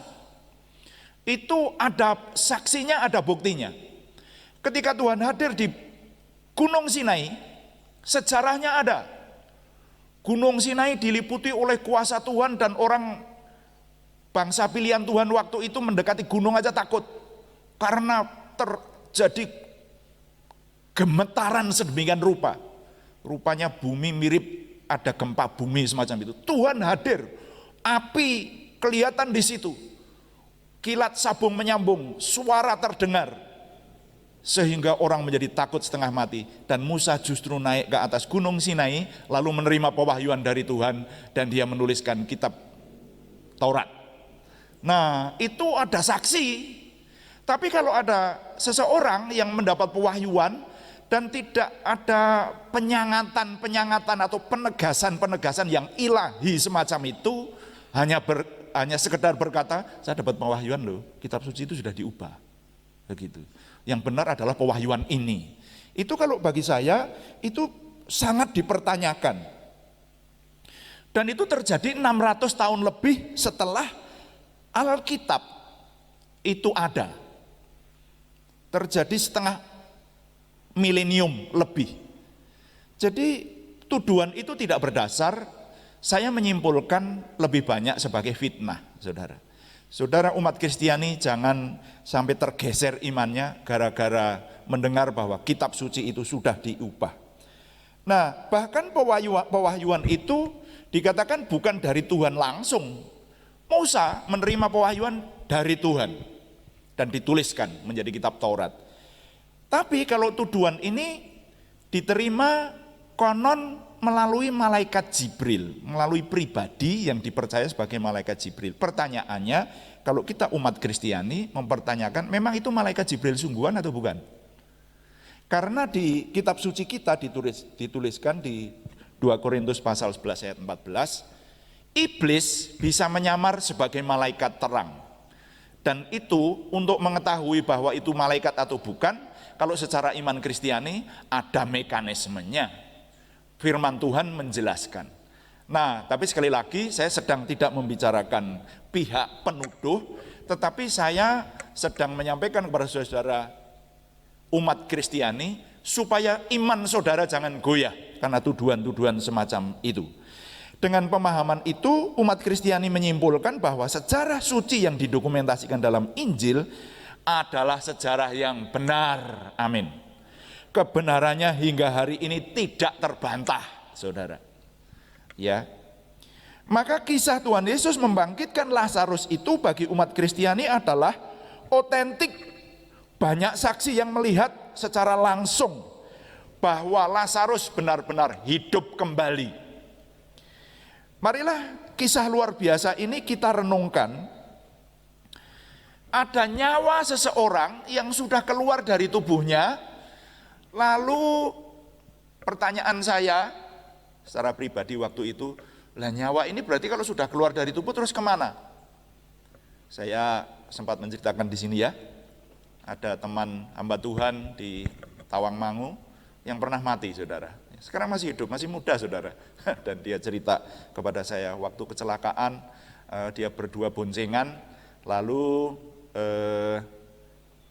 itu ada saksinya, ada buktinya. Ketika Tuhan hadir di Gunung Sinai, sejarahnya ada. Gunung Sinai diliputi oleh kuasa Tuhan, dan orang bangsa pilihan Tuhan waktu itu mendekati gunung aja takut karena terjadi gemetaran sedemikian rupa. Rupanya bumi mirip ada gempa bumi semacam itu. Tuhan hadir, api kelihatan di situ, kilat sabung menyambung, suara terdengar, sehingga orang menjadi takut setengah mati. Dan Musa justru naik ke atas Gunung Sinai, lalu menerima pewahyuan dari Tuhan, dan dia menuliskan kitab Taurat. Nah, itu ada saksi. Tapi kalau ada seseorang yang mendapat pewahyuan dan tidak ada penyangatan atau penegasan yang ilahi semacam itu, hanya sekedar berkata, saya dapat pewahyuan loh, kitab suci itu sudah diubah. Begitu. Yang benar adalah pewahyuan ini. Itu kalau bagi saya itu sangat dipertanyakan. Dan itu terjadi 600 tahun lebih setelah Alkitab itu ada. Terjadi setengah milenium lebih. Jadi tuduhan itu tidak berdasar. Saya menyimpulkan lebih banyak sebagai fitnah, saudara. Saudara umat Kristiani jangan sampai tergeser imannya gara-gara mendengar bahwa kitab suci itu sudah diubah. Nah, bahkan pewahyuan itu dikatakan bukan dari Tuhan langsung. Musa menerima pewahyuan dari Tuhan dan dituliskan menjadi kitab Taurat. Tapi kalau tuduhan ini diterima konon melalui malaikat Jibril, melalui pribadi yang dipercaya sebagai malaikat Jibril. Pertanyaannya, kalau kita umat Kristiani mempertanyakan, memang itu malaikat Jibril sungguhan atau bukan? Karena di kitab suci kita dituliskan di 2 Korintus pasal 11 ayat 14, iblis bisa menyamar sebagai malaikat terang. Dan itu untuk mengetahui bahwa itu malaikat atau bukan, kalau secara iman Kristiani ada mekanismenya. Firman Tuhan menjelaskan. Nah, tapi sekali lagi saya sedang tidak membicarakan pihak penuduh, tetapi saya sedang menyampaikan kepada saudara umat Kristiani supaya iman saudara jangan goyah karena tuduhan-tuduhan semacam itu. Dengan pemahaman itu, umat Kristiani menyimpulkan bahwa sejarah suci yang didokumentasikan dalam Injil adalah sejarah yang benar. Amin. Kebenarannya hingga hari ini tidak terbantah, saudara. Ya. Maka kisah Tuhan Yesus membangkitkan Lazarus itu bagi umat Kristiani adalah otentik. Banyak saksi yang melihat secara langsung bahwa Lazarus benar-benar hidup kembali. Marilah kisah luar biasa ini kita renungkan. Ada nyawa seseorang yang sudah keluar dari tubuhnya. Lalu pertanyaan saya secara pribadi waktu itu, lah nyawa ini berarti kalau sudah keluar dari tubuh terus kemana? Saya sempat menceritakan di sini ya, ada teman hamba Tuhan di Tawangmangu yang pernah mati, saudara. Sekarang masih hidup, masih muda, saudara. Dan dia cerita kepada saya waktu kecelakaan, dia berdua boncengan, lalu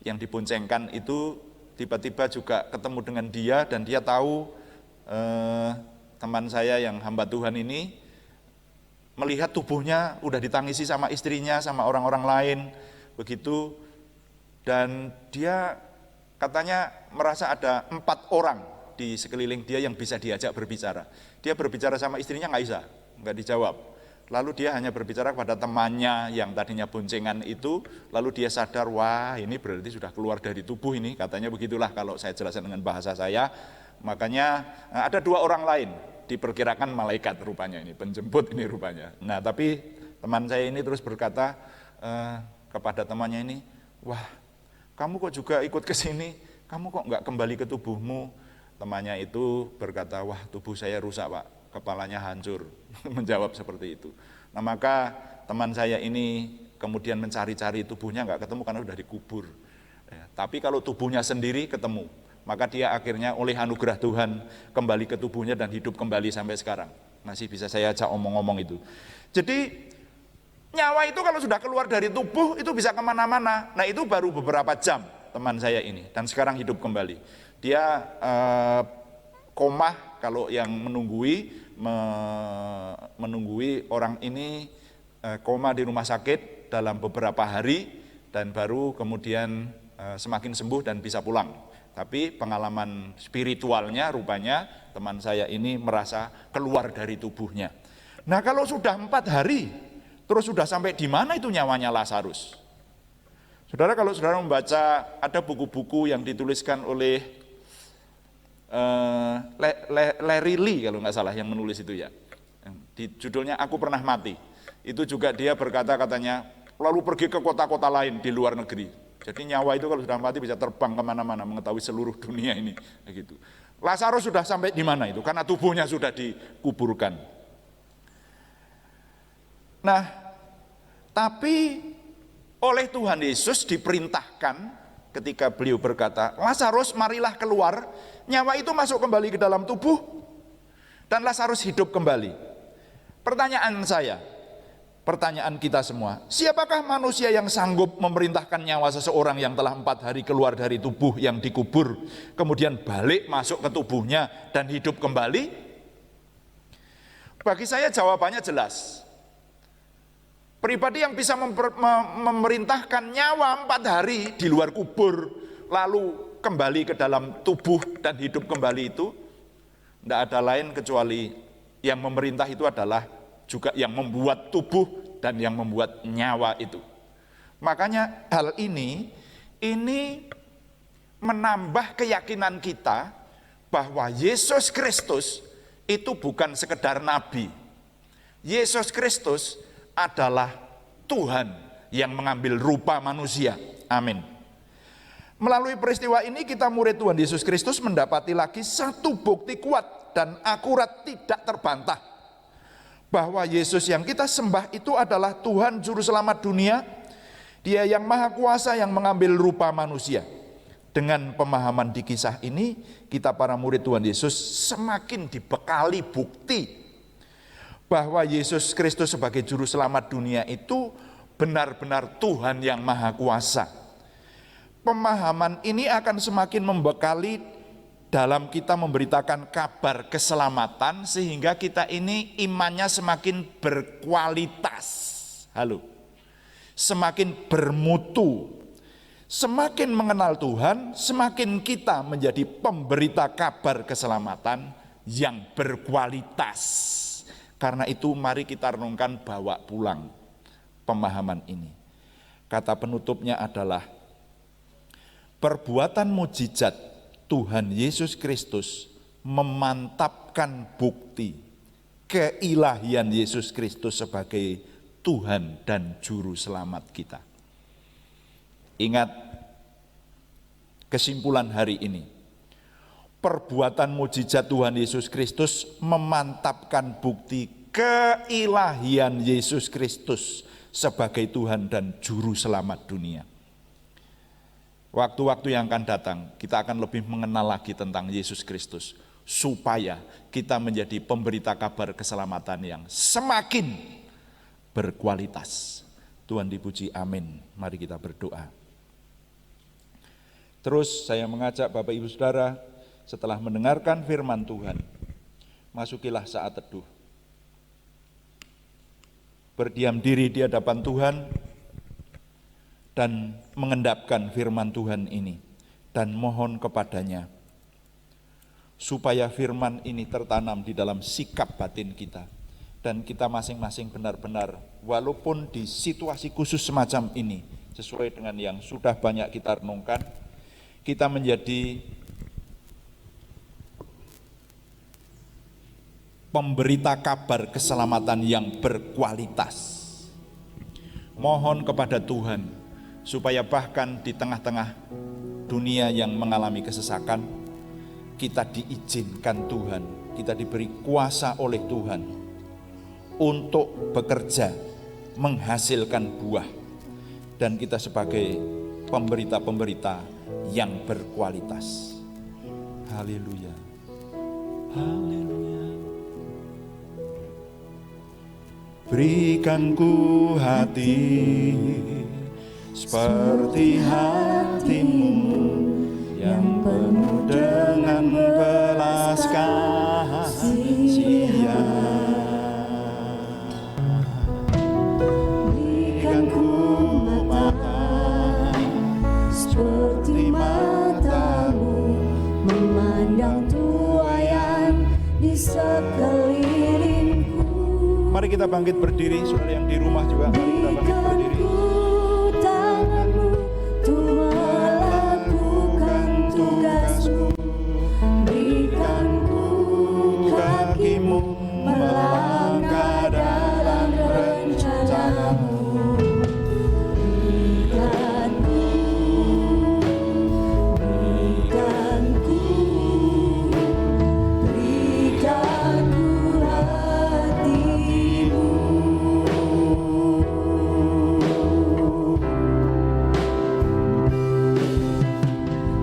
yang diboncengkan itu tiba-tiba juga ketemu dengan dia dan dia tahu teman saya yang hamba Tuhan ini melihat tubuhnya udah ditangisi sama istrinya, sama orang-orang lain, begitu. Dan dia katanya merasa ada 4 orang di sekeliling dia yang bisa diajak berbicara. Dia berbicara sama istrinya nggak dijawab. Lalu dia hanya berbicara kepada temannya yang tadinya boncengan itu, lalu dia sadar, wah ini berarti sudah keluar dari tubuh ini, katanya begitulah kalau saya jelaskan dengan bahasa saya. Makanya ada 2 orang lain, diperkirakan malaikat rupanya ini, penjemput ini rupanya. Nah tapi teman saya ini terus berkata kepada temannya ini, wah kamu kok juga ikut ke sini, kamu kok nggak kembali ke tubuhmu? Temannya itu berkata, wah tubuh saya rusak Pak, kepalanya hancur, menjawab seperti itu. Nah maka teman saya ini kemudian mencari-cari tubuhnya nggak ketemu karena sudah dikubur. Ya, tapi kalau tubuhnya sendiri ketemu, maka dia akhirnya oleh anugerah Tuhan kembali ke tubuhnya dan hidup kembali sampai sekarang. Masih bisa saya ajak omong-omong itu. Jadi nyawa itu kalau sudah keluar dari tubuh itu bisa kemana-mana. Nah itu baru beberapa jam teman saya ini dan sekarang hidup kembali. Dia koma kalau yang menunggui orang ini koma di rumah sakit dalam beberapa hari dan baru kemudian semakin sembuh dan bisa pulang. Tapi pengalaman spiritualnya rupanya teman saya ini merasa keluar dari tubuhnya. Nah kalau sudah 4 hari, terus sudah sampai di mana itu nyawanya Lazarus? Saudara, kalau saudara membaca ada buku-buku yang dituliskan oleh Larry Lee kalau nggak salah yang menulis itu ya. Di judulnya Aku Pernah Mati. Itu juga dia berkata katanya lalu pergi ke kota-kota lain di luar negeri. Jadi nyawa itu kalau sudah mati bisa terbang kemana-mana mengetahui seluruh dunia ini. Begitu. Lazarus sudah sampai di mana itu? Karena tubuhnya sudah dikuburkan. Nah, tapi oleh Tuhan Yesus diperintahkan ketika beliau berkata, Lazarus marilah keluar, nyawa itu masuk kembali ke dalam tubuh, dan Lazarus hidup kembali. Pertanyaan kita semua, siapakah manusia yang sanggup memerintahkan nyawa seseorang yang telah 4 hari keluar dari tubuh yang dikubur, kemudian balik masuk ke tubuhnya dan hidup kembali? Bagi saya jawabannya jelas. Pribadi yang bisa memerintahkan nyawa 4 hari di luar kubur, lalu kembali ke dalam tubuh dan hidup kembali itu, tidak ada lain kecuali yang memerintah itu adalah juga yang membuat tubuh dan yang membuat nyawa itu. Makanya hal ini menambah keyakinan kita bahwa Yesus Kristus itu bukan sekedar nabi. Yesus Kristus adalah Tuhan yang mengambil rupa manusia. Amin. Melalui peristiwa ini kita murid Tuhan Yesus Kristus mendapati lagi satu bukti kuat dan akurat tidak terbantah bahwa Yesus yang kita sembah itu adalah Tuhan Juru Selamat dunia. Dia yang Maha Kuasa yang mengambil rupa manusia. Dengan pemahaman di kisah ini, kita para murid Tuhan Yesus semakin dibekali bukti bahwa Yesus Kristus sebagai Juru Selamat dunia itu benar-benar Tuhan yang Maha Kuasa. Pemahaman ini akan semakin membekali dalam kita memberitakan kabar keselamatan, sehingga kita ini imannya semakin berkualitas. Halo. Semakin bermutu. Semakin mengenal Tuhan, semakin kita menjadi pemberita kabar keselamatan yang berkualitas. Karena itu mari kita renungkan, bawa pulang pemahaman ini. Kata penutupnya adalah perbuatan mujizat Tuhan Yesus Kristus memantapkan bukti keilahian Yesus Kristus sebagai Tuhan dan Juru Selamat kita. Ingat kesimpulan hari ini. Perbuatan mujizat Tuhan Yesus Kristus memantapkan bukti keilahian Yesus Kristus sebagai Tuhan dan Juru Selamat dunia. Waktu-waktu yang akan datang, kita akan lebih mengenal lagi tentang Yesus Kristus, supaya kita menjadi pemberita kabar keselamatan yang semakin berkualitas. Tuhan dipuji, amin. Mari kita berdoa. Terus saya mengajak Bapak Ibu Saudara, setelah mendengarkan firman Tuhan, masukilah saat teduh. Berdiam diri di hadapan Tuhan dan mengendapkan firman Tuhan ini dan mohon kepadanya supaya firman ini tertanam di dalam sikap batin kita. Dan kita masing-masing benar-benar walaupun di situasi khusus semacam ini, sesuai dengan yang sudah banyak kita renungkan, kita menjadi pemberita kabar keselamatan yang berkualitas. Mohon kepada Tuhan supaya bahkan di tengah-tengah dunia yang mengalami kesesakan, kita diizinkan Tuhan, kita diberi kuasa oleh Tuhan untuk bekerja, menghasilkan buah, dan kita sebagai pemberita-pemberita yang berkualitas. Haleluya. Haleluya. Berikan ku hati seperti hatimu yang penuh dengan belas kasihan. Berikan ku mata seperti matamu memandang tuaian di sekelilingku. Mari kita bangkit berdiri, saudara yang di rumah juga. Mari kita bangkit berdiri. Tanganmu untuk melakukan tugasmu. Berikan ku kakimu melangkah dalam rencanamu. Berikan ku hatimu.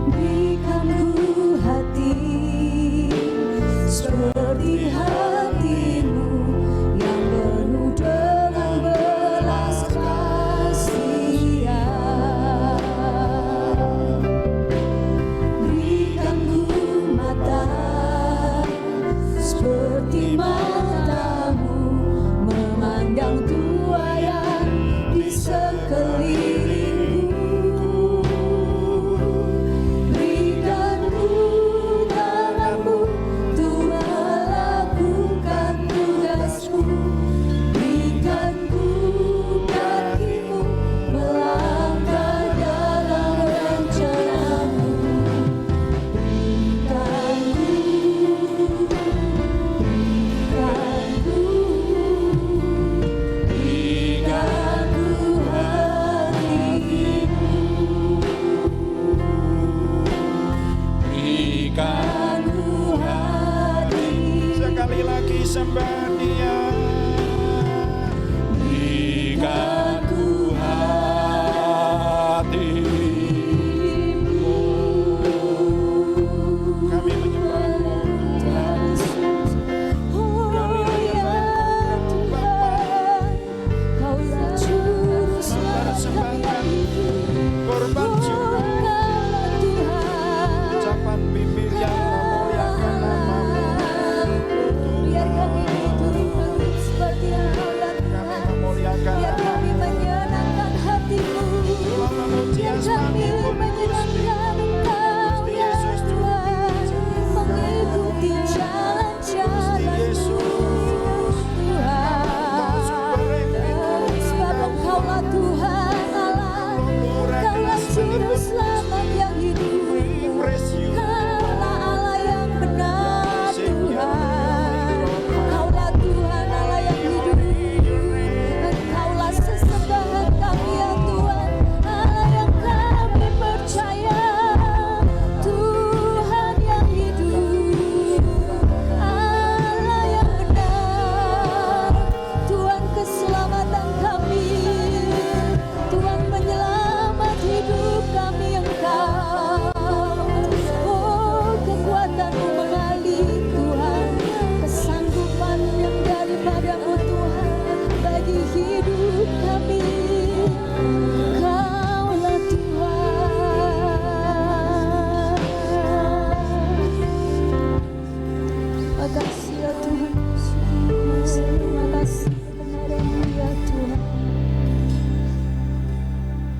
Berikan ku hati seperti hatimu yang penuh dengan belas kasihan. Berikan ku mata seperti matamu memandang tuaian di sekelilingku. Berikan ku tanganmu untuk melakukan tugasmu. Berikan ku kakimu melangkah dalam rencanamu. Berikan ku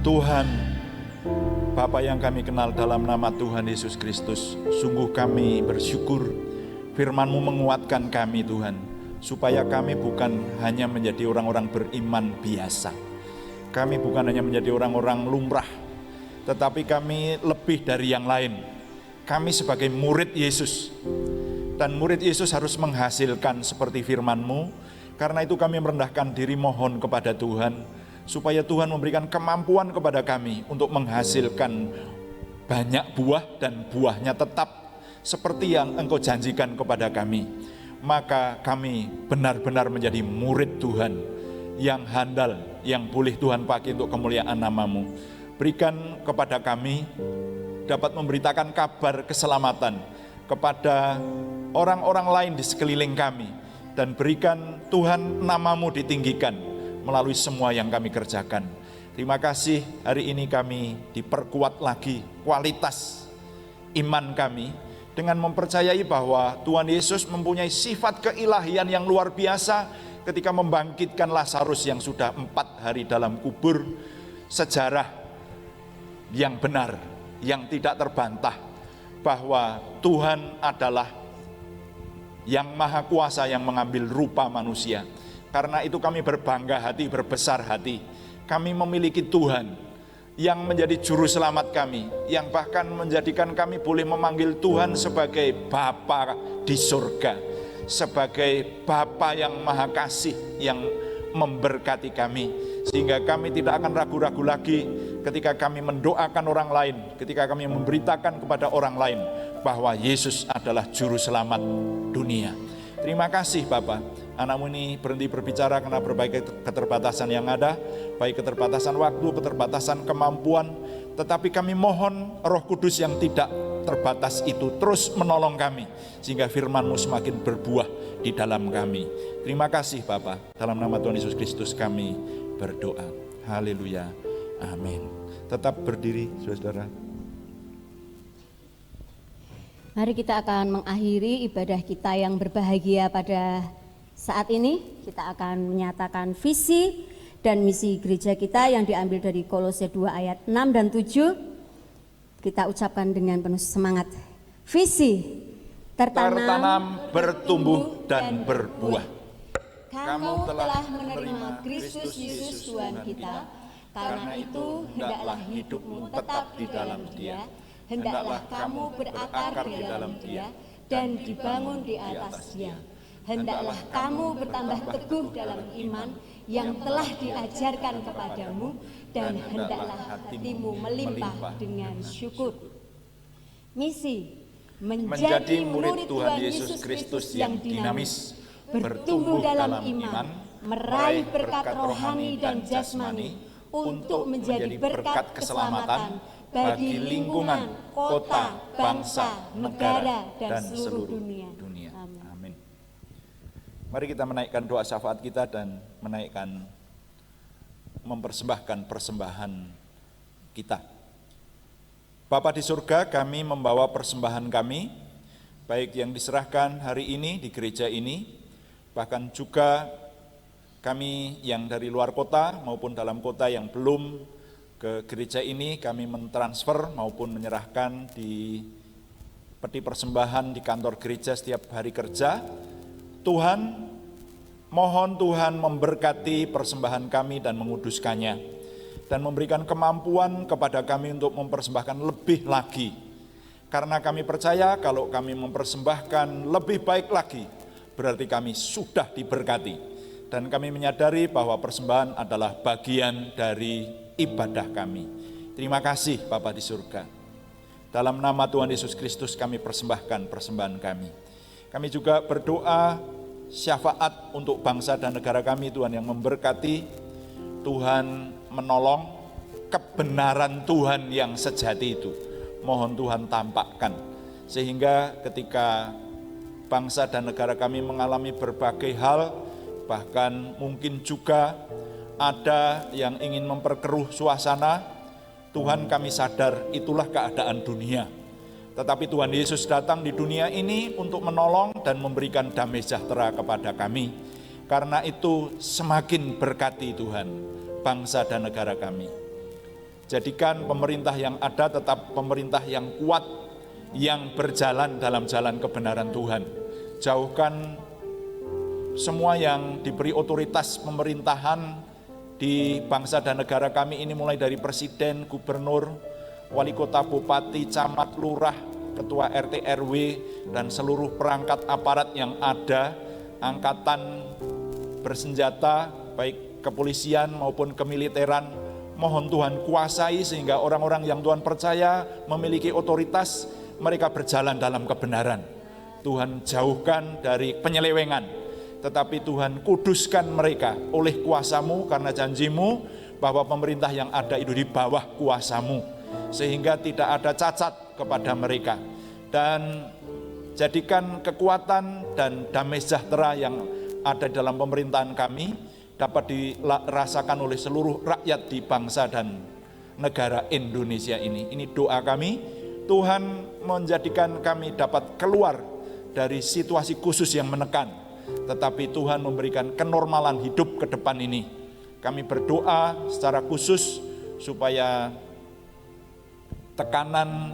Tuhan, Bapa yang kami kenal dalam nama Tuhan Yesus Kristus, sungguh kami bersyukur firman-Mu menguatkan kami Tuhan, supaya kami bukan hanya menjadi orang-orang beriman biasa. Kami bukan hanya menjadi orang-orang lumrah, tetapi kami lebih dari yang lain. Kami sebagai murid Yesus, dan murid Yesus harus menghasilkan seperti firman-Mu. Karena itu kami merendahkan diri mohon kepada Tuhan, supaya Tuhan memberikan kemampuan kepada kami untuk menghasilkan banyak buah dan buahnya tetap seperti yang Engkau janjikan kepada kami. Maka kami benar-benar menjadi murid Tuhan yang handal, yang boleh Tuhan pakai untuk kemuliaan nama-Mu. Berikan kepada kami dapat memberitakan kabar keselamatan kepada orang-orang lain di sekeliling kami, dan berikan Tuhan nama-Mu ditinggikan melalui semua yang kami kerjakan. Terima kasih, hari ini kami diperkuat lagi kualitas iman kami dengan mempercayai bahwa Tuhan Yesus mempunyai sifat keilahian yang luar biasa ketika membangkitkan Lazarus yang sudah 4 hari dalam kubur. Sejarah yang benar, yang tidak terbantah, bahwa Tuhan adalah yang maha kuasa yang mengambil rupa manusia. Karena itu kami berbangga hati, berbesar hati. Kami memiliki Tuhan yang menjadi juru selamat kami, yang bahkan menjadikan kami boleh memanggil Tuhan sebagai Bapa di surga, sebagai Bapa yang maha kasih, yang memberkati kami, sehingga kami tidak akan ragu-ragu lagi ketika kami mendoakan orang lain, ketika kami memberitakan kepada orang lain bahwa Yesus adalah juru selamat dunia. Terima kasih Bapa, anak-Mu ini berhenti berbicara karena berbagai keterbatasan yang ada, baik keterbatasan waktu, keterbatasan kemampuan, tetapi kami mohon Roh Kudus yang tidak terbatas itu terus menolong kami, sehingga firman-Mu semakin berbuah di dalam kami. Terima kasih Bapa, dalam nama Tuhan Yesus Kristus kami berdoa. Haleluya, amin. Tetap berdiri saudara. Mari kita akan mengakhiri ibadah kita yang berbahagia pada saat ini. Kita akan menyatakan visi dan misi gereja kita yang diambil dari Kolose 2 ayat 6 dan 7. Kita ucapkan dengan penuh semangat. Visi, tertanam, bertumbuh dan berbuah. Kamu telah menerima Kristus Yesus Tuhan kita, karena itu hendaklah hidupmu tetap di dalam Dia. Hendaklah kamu berakar di dalam Dia dan dibangun di atas Dia. Hendaklah kamu bertambah teguh dalam iman yang telah diajarkan kepadamu, dan hendaklah hatimu melimpah dengan syukur. Misi, menjadi murid Tuhan Yesus Kristus yang dinamis, bertumbuh dalam iman, meraih berkat rohani dan jasmani, untuk menjadi berkat keselamatan bagi lingkungan, kota, bangsa, negara, dan seluruh dunia. Amin. Mari kita menaikkan doa syafaat kita dan mempersembahkan persembahan kita. Bapa di surga, kami membawa persembahan kami, baik yang diserahkan hari ini di gereja ini, bahkan juga kami yang dari luar kota maupun dalam kota yang belum ke gereja ini, kami mentransfer maupun menyerahkan di peti persembahan di kantor gereja setiap hari kerja. Tuhan, mohon Tuhan memberkati persembahan kami dan menguduskannya, dan memberikan kemampuan kepada kami untuk mempersembahkan lebih lagi. Karena kami percaya kalau kami mempersembahkan lebih baik lagi, berarti kami sudah diberkati. Dan kami menyadari bahwa persembahan adalah bagian dari ibadah kami. Terima kasih Bapa di surga. Dalam nama Tuhan Yesus Kristus kami persembahkan persembahan kami. Kami juga berdoa syafaat untuk bangsa dan negara kami, Tuhan yang memberkati, Tuhan menolong kebenaran Tuhan yang sejati itu. Mohon Tuhan tampakkan, sehingga ketika bangsa dan negara kami mengalami berbagai hal, bahkan mungkin juga ada yang ingin memperkeruh suasana, Tuhan kami sadar itulah keadaan dunia. Tetapi Tuhan Yesus datang di dunia ini untuk menolong dan memberikan damai sejahtera kepada kami. Karena itu semakin berkati Tuhan bangsa dan negara kami. Jadikan pemerintah yang ada tetap pemerintah yang kuat, yang berjalan dalam jalan kebenaran Tuhan. Jauhkan semua yang diberi otoritas pemerintahan di bangsa dan negara kami ini, mulai dari presiden, gubernur, wali kota, bupati, camat, lurah, ketua RT RW, dan seluruh perangkat aparat yang ada, angkatan bersenjata, baik kepolisian maupun kemiliteran. Mohon Tuhan kuasai sehingga orang-orang yang Tuhan percaya memiliki otoritas, mereka berjalan dalam kebenaran. Tuhan jauhkan dari penyelewengan, tetapi Tuhan kuduskan mereka oleh kuasa-Mu, karena janji-Mu bahwa pemerintah yang ada itu di bawah kuasa-Mu, sehingga tidak ada cacat kepada mereka. Dan jadikan kekuatan dan damai sejahtera yang ada dalam pemerintahan kami dapat dirasakan oleh seluruh rakyat di bangsa dan negara Indonesia ini. Ini doa kami, Tuhan menjadikan kami dapat keluar dari situasi khusus yang menekan, tetapi Tuhan memberikan kenormalan hidup ke depan ini. Kami berdoa secara khusus supaya tekanan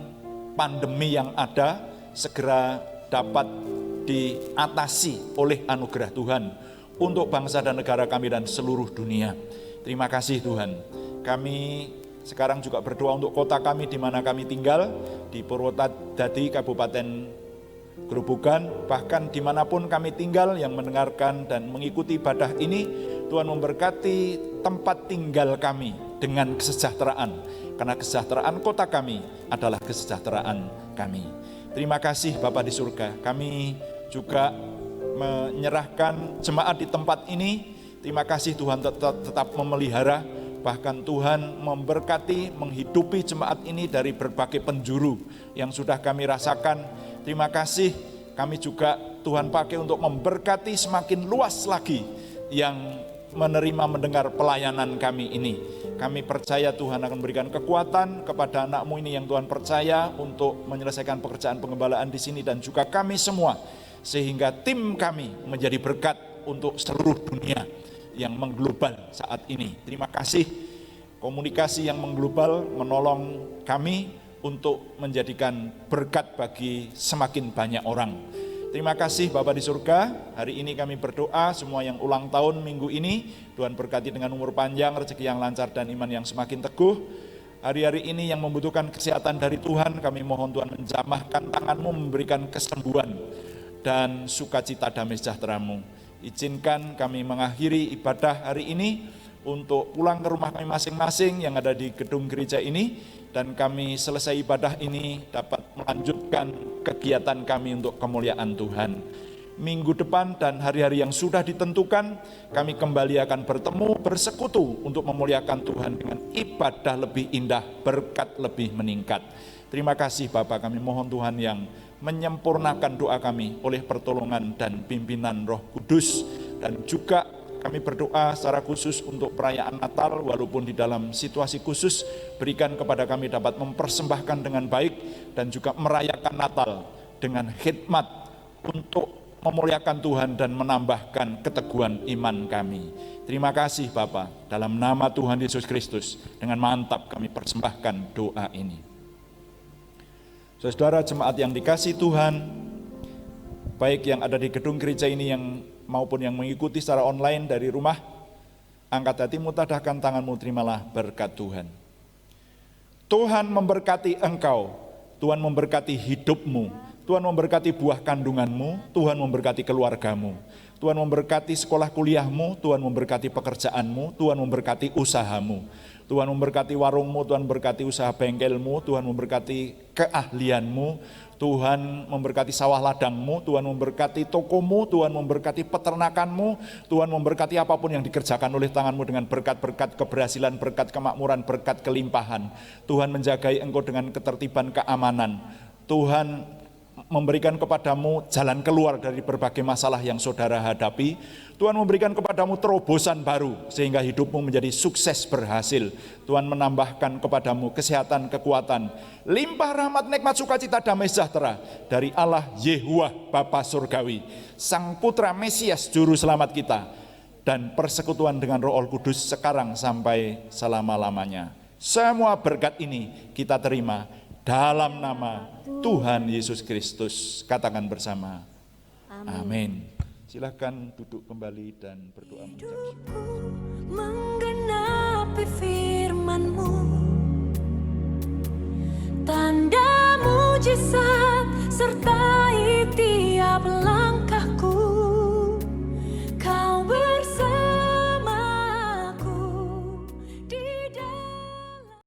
pandemi yang ada segera dapat diatasi oleh anugerah Tuhan untuk bangsa dan negara kami dan seluruh dunia. Terima kasih Tuhan. Kami sekarang juga berdoa untuk kota kami di mana kami tinggal, di Purwodadi, Kabupaten Grobogan, bahkan dimanapun kami tinggal yang mendengarkan dan mengikuti ibadah ini. Tuhan memberkati tempat tinggal kami dengan kesejahteraan, karena kesejahteraan kota kami adalah kesejahteraan kami. Terima kasih Bapa di surga. Kami juga menyerahkan jemaat di tempat ini. Terima kasih Tuhan tetap memelihara, bahkan Tuhan memberkati, menghidupi jemaat ini dari berbagai penjuru yang sudah kami rasakan. Terima kasih, kami juga Tuhan pakai untuk memberkati semakin luas lagi yang menerima mendengar pelayanan kami ini. Kami percaya Tuhan akan memberikan kekuatan kepada anak-Mu ini yang Tuhan percaya untuk menyelesaikan pekerjaan pengembalaan di sini, dan juga kami semua, sehingga tim kami menjadi berkat untuk seluruh dunia yang mengglobal saat ini. Terima kasih, komunikasi yang mengglobal menolong kami untuk menjadikan berkat bagi semakin banyak orang. Terima kasih Bapa di surga. Hari ini kami berdoa semua yang ulang tahun minggu ini, Tuhan berkati dengan umur panjang, rezeki yang lancar, dan iman yang semakin teguh. Hari-hari ini yang membutuhkan kesehatan dari Tuhan, kami mohon Tuhan menjamahkan tangan-Mu, memberikan kesembuhan dan sukacita damai sejahtera-Mu. Izinkan kami mengakhiri ibadah hari ini untuk pulang ke rumah kami masing-masing yang ada di gedung gereja ini, dan kami selesai ibadah ini dapat melanjutkan kegiatan kami untuk kemuliaan Tuhan. Minggu depan dan hari-hari yang sudah ditentukan, kami kembali akan bertemu, bersekutu untuk memuliakan Tuhan dengan ibadah lebih indah, berkat lebih meningkat. Terima kasih Bapa, kami mohon Tuhan yang menyempurnakan doa kami oleh pertolongan dan pimpinan Roh Kudus. Dan juga kami berdoa secara khusus untuk perayaan Natal, walaupun di dalam situasi khusus, berikan kepada kami dapat mempersembahkan dengan baik dan juga merayakan Natal dengan khidmat untuk memuliakan Tuhan dan menambahkan keteguhan iman kami. Terima kasih Bapa, dalam nama Tuhan Yesus Kristus, dengan mantap kami persembahkan doa ini. Saudara jemaat yang dikasihi Tuhan, baik yang ada di gedung gereja ini yang maupun yang mengikuti secara online dari rumah, angkat hatimu, tadahkan tanganmu, terimalah berkat Tuhan. Tuhan memberkati engkau, Tuhan memberkati hidupmu, Tuhan memberkati buah kandunganmu, Tuhan memberkati keluargamu, Tuhan memberkati sekolah kuliahmu, Tuhan memberkati pekerjaanmu, Tuhan memberkati usahamu, Tuhan memberkati warungmu, Tuhan memberkati usaha bengkelmu, Tuhan memberkati keahlianmu, Tuhan memberkati sawah ladangmu, Tuhan memberkati tokomu, Tuhan memberkati peternakanmu, Tuhan memberkati apapun yang dikerjakan oleh tanganmu dengan berkat-berkat keberhasilan, berkat kemakmuran, berkat kelimpahan. Tuhan menjagai engkau dengan ketertiban, keamanan. Tuhan memberikan kepadamu jalan keluar dari berbagai masalah yang saudara hadapi. Tuhan memberikan kepadamu terobosan baru sehingga hidupmu menjadi sukses berhasil. Tuhan menambahkan kepadamu kesehatan, kekuatan, limpah rahmat, nikmat, sukacita, damai sejahtera dari Allah Yehuwah Bapa Surgawi, Sang Putra Mesias Juru Selamat kita, dan persekutuan dengan Roh Kudus sekarang sampai selama-lamanya. Semua berkat ini kita terima dalam nama Tuhan Yesus Kristus. Katakan bersama. Amin. Silakan duduk kembali dan berdoa mengucap syukur.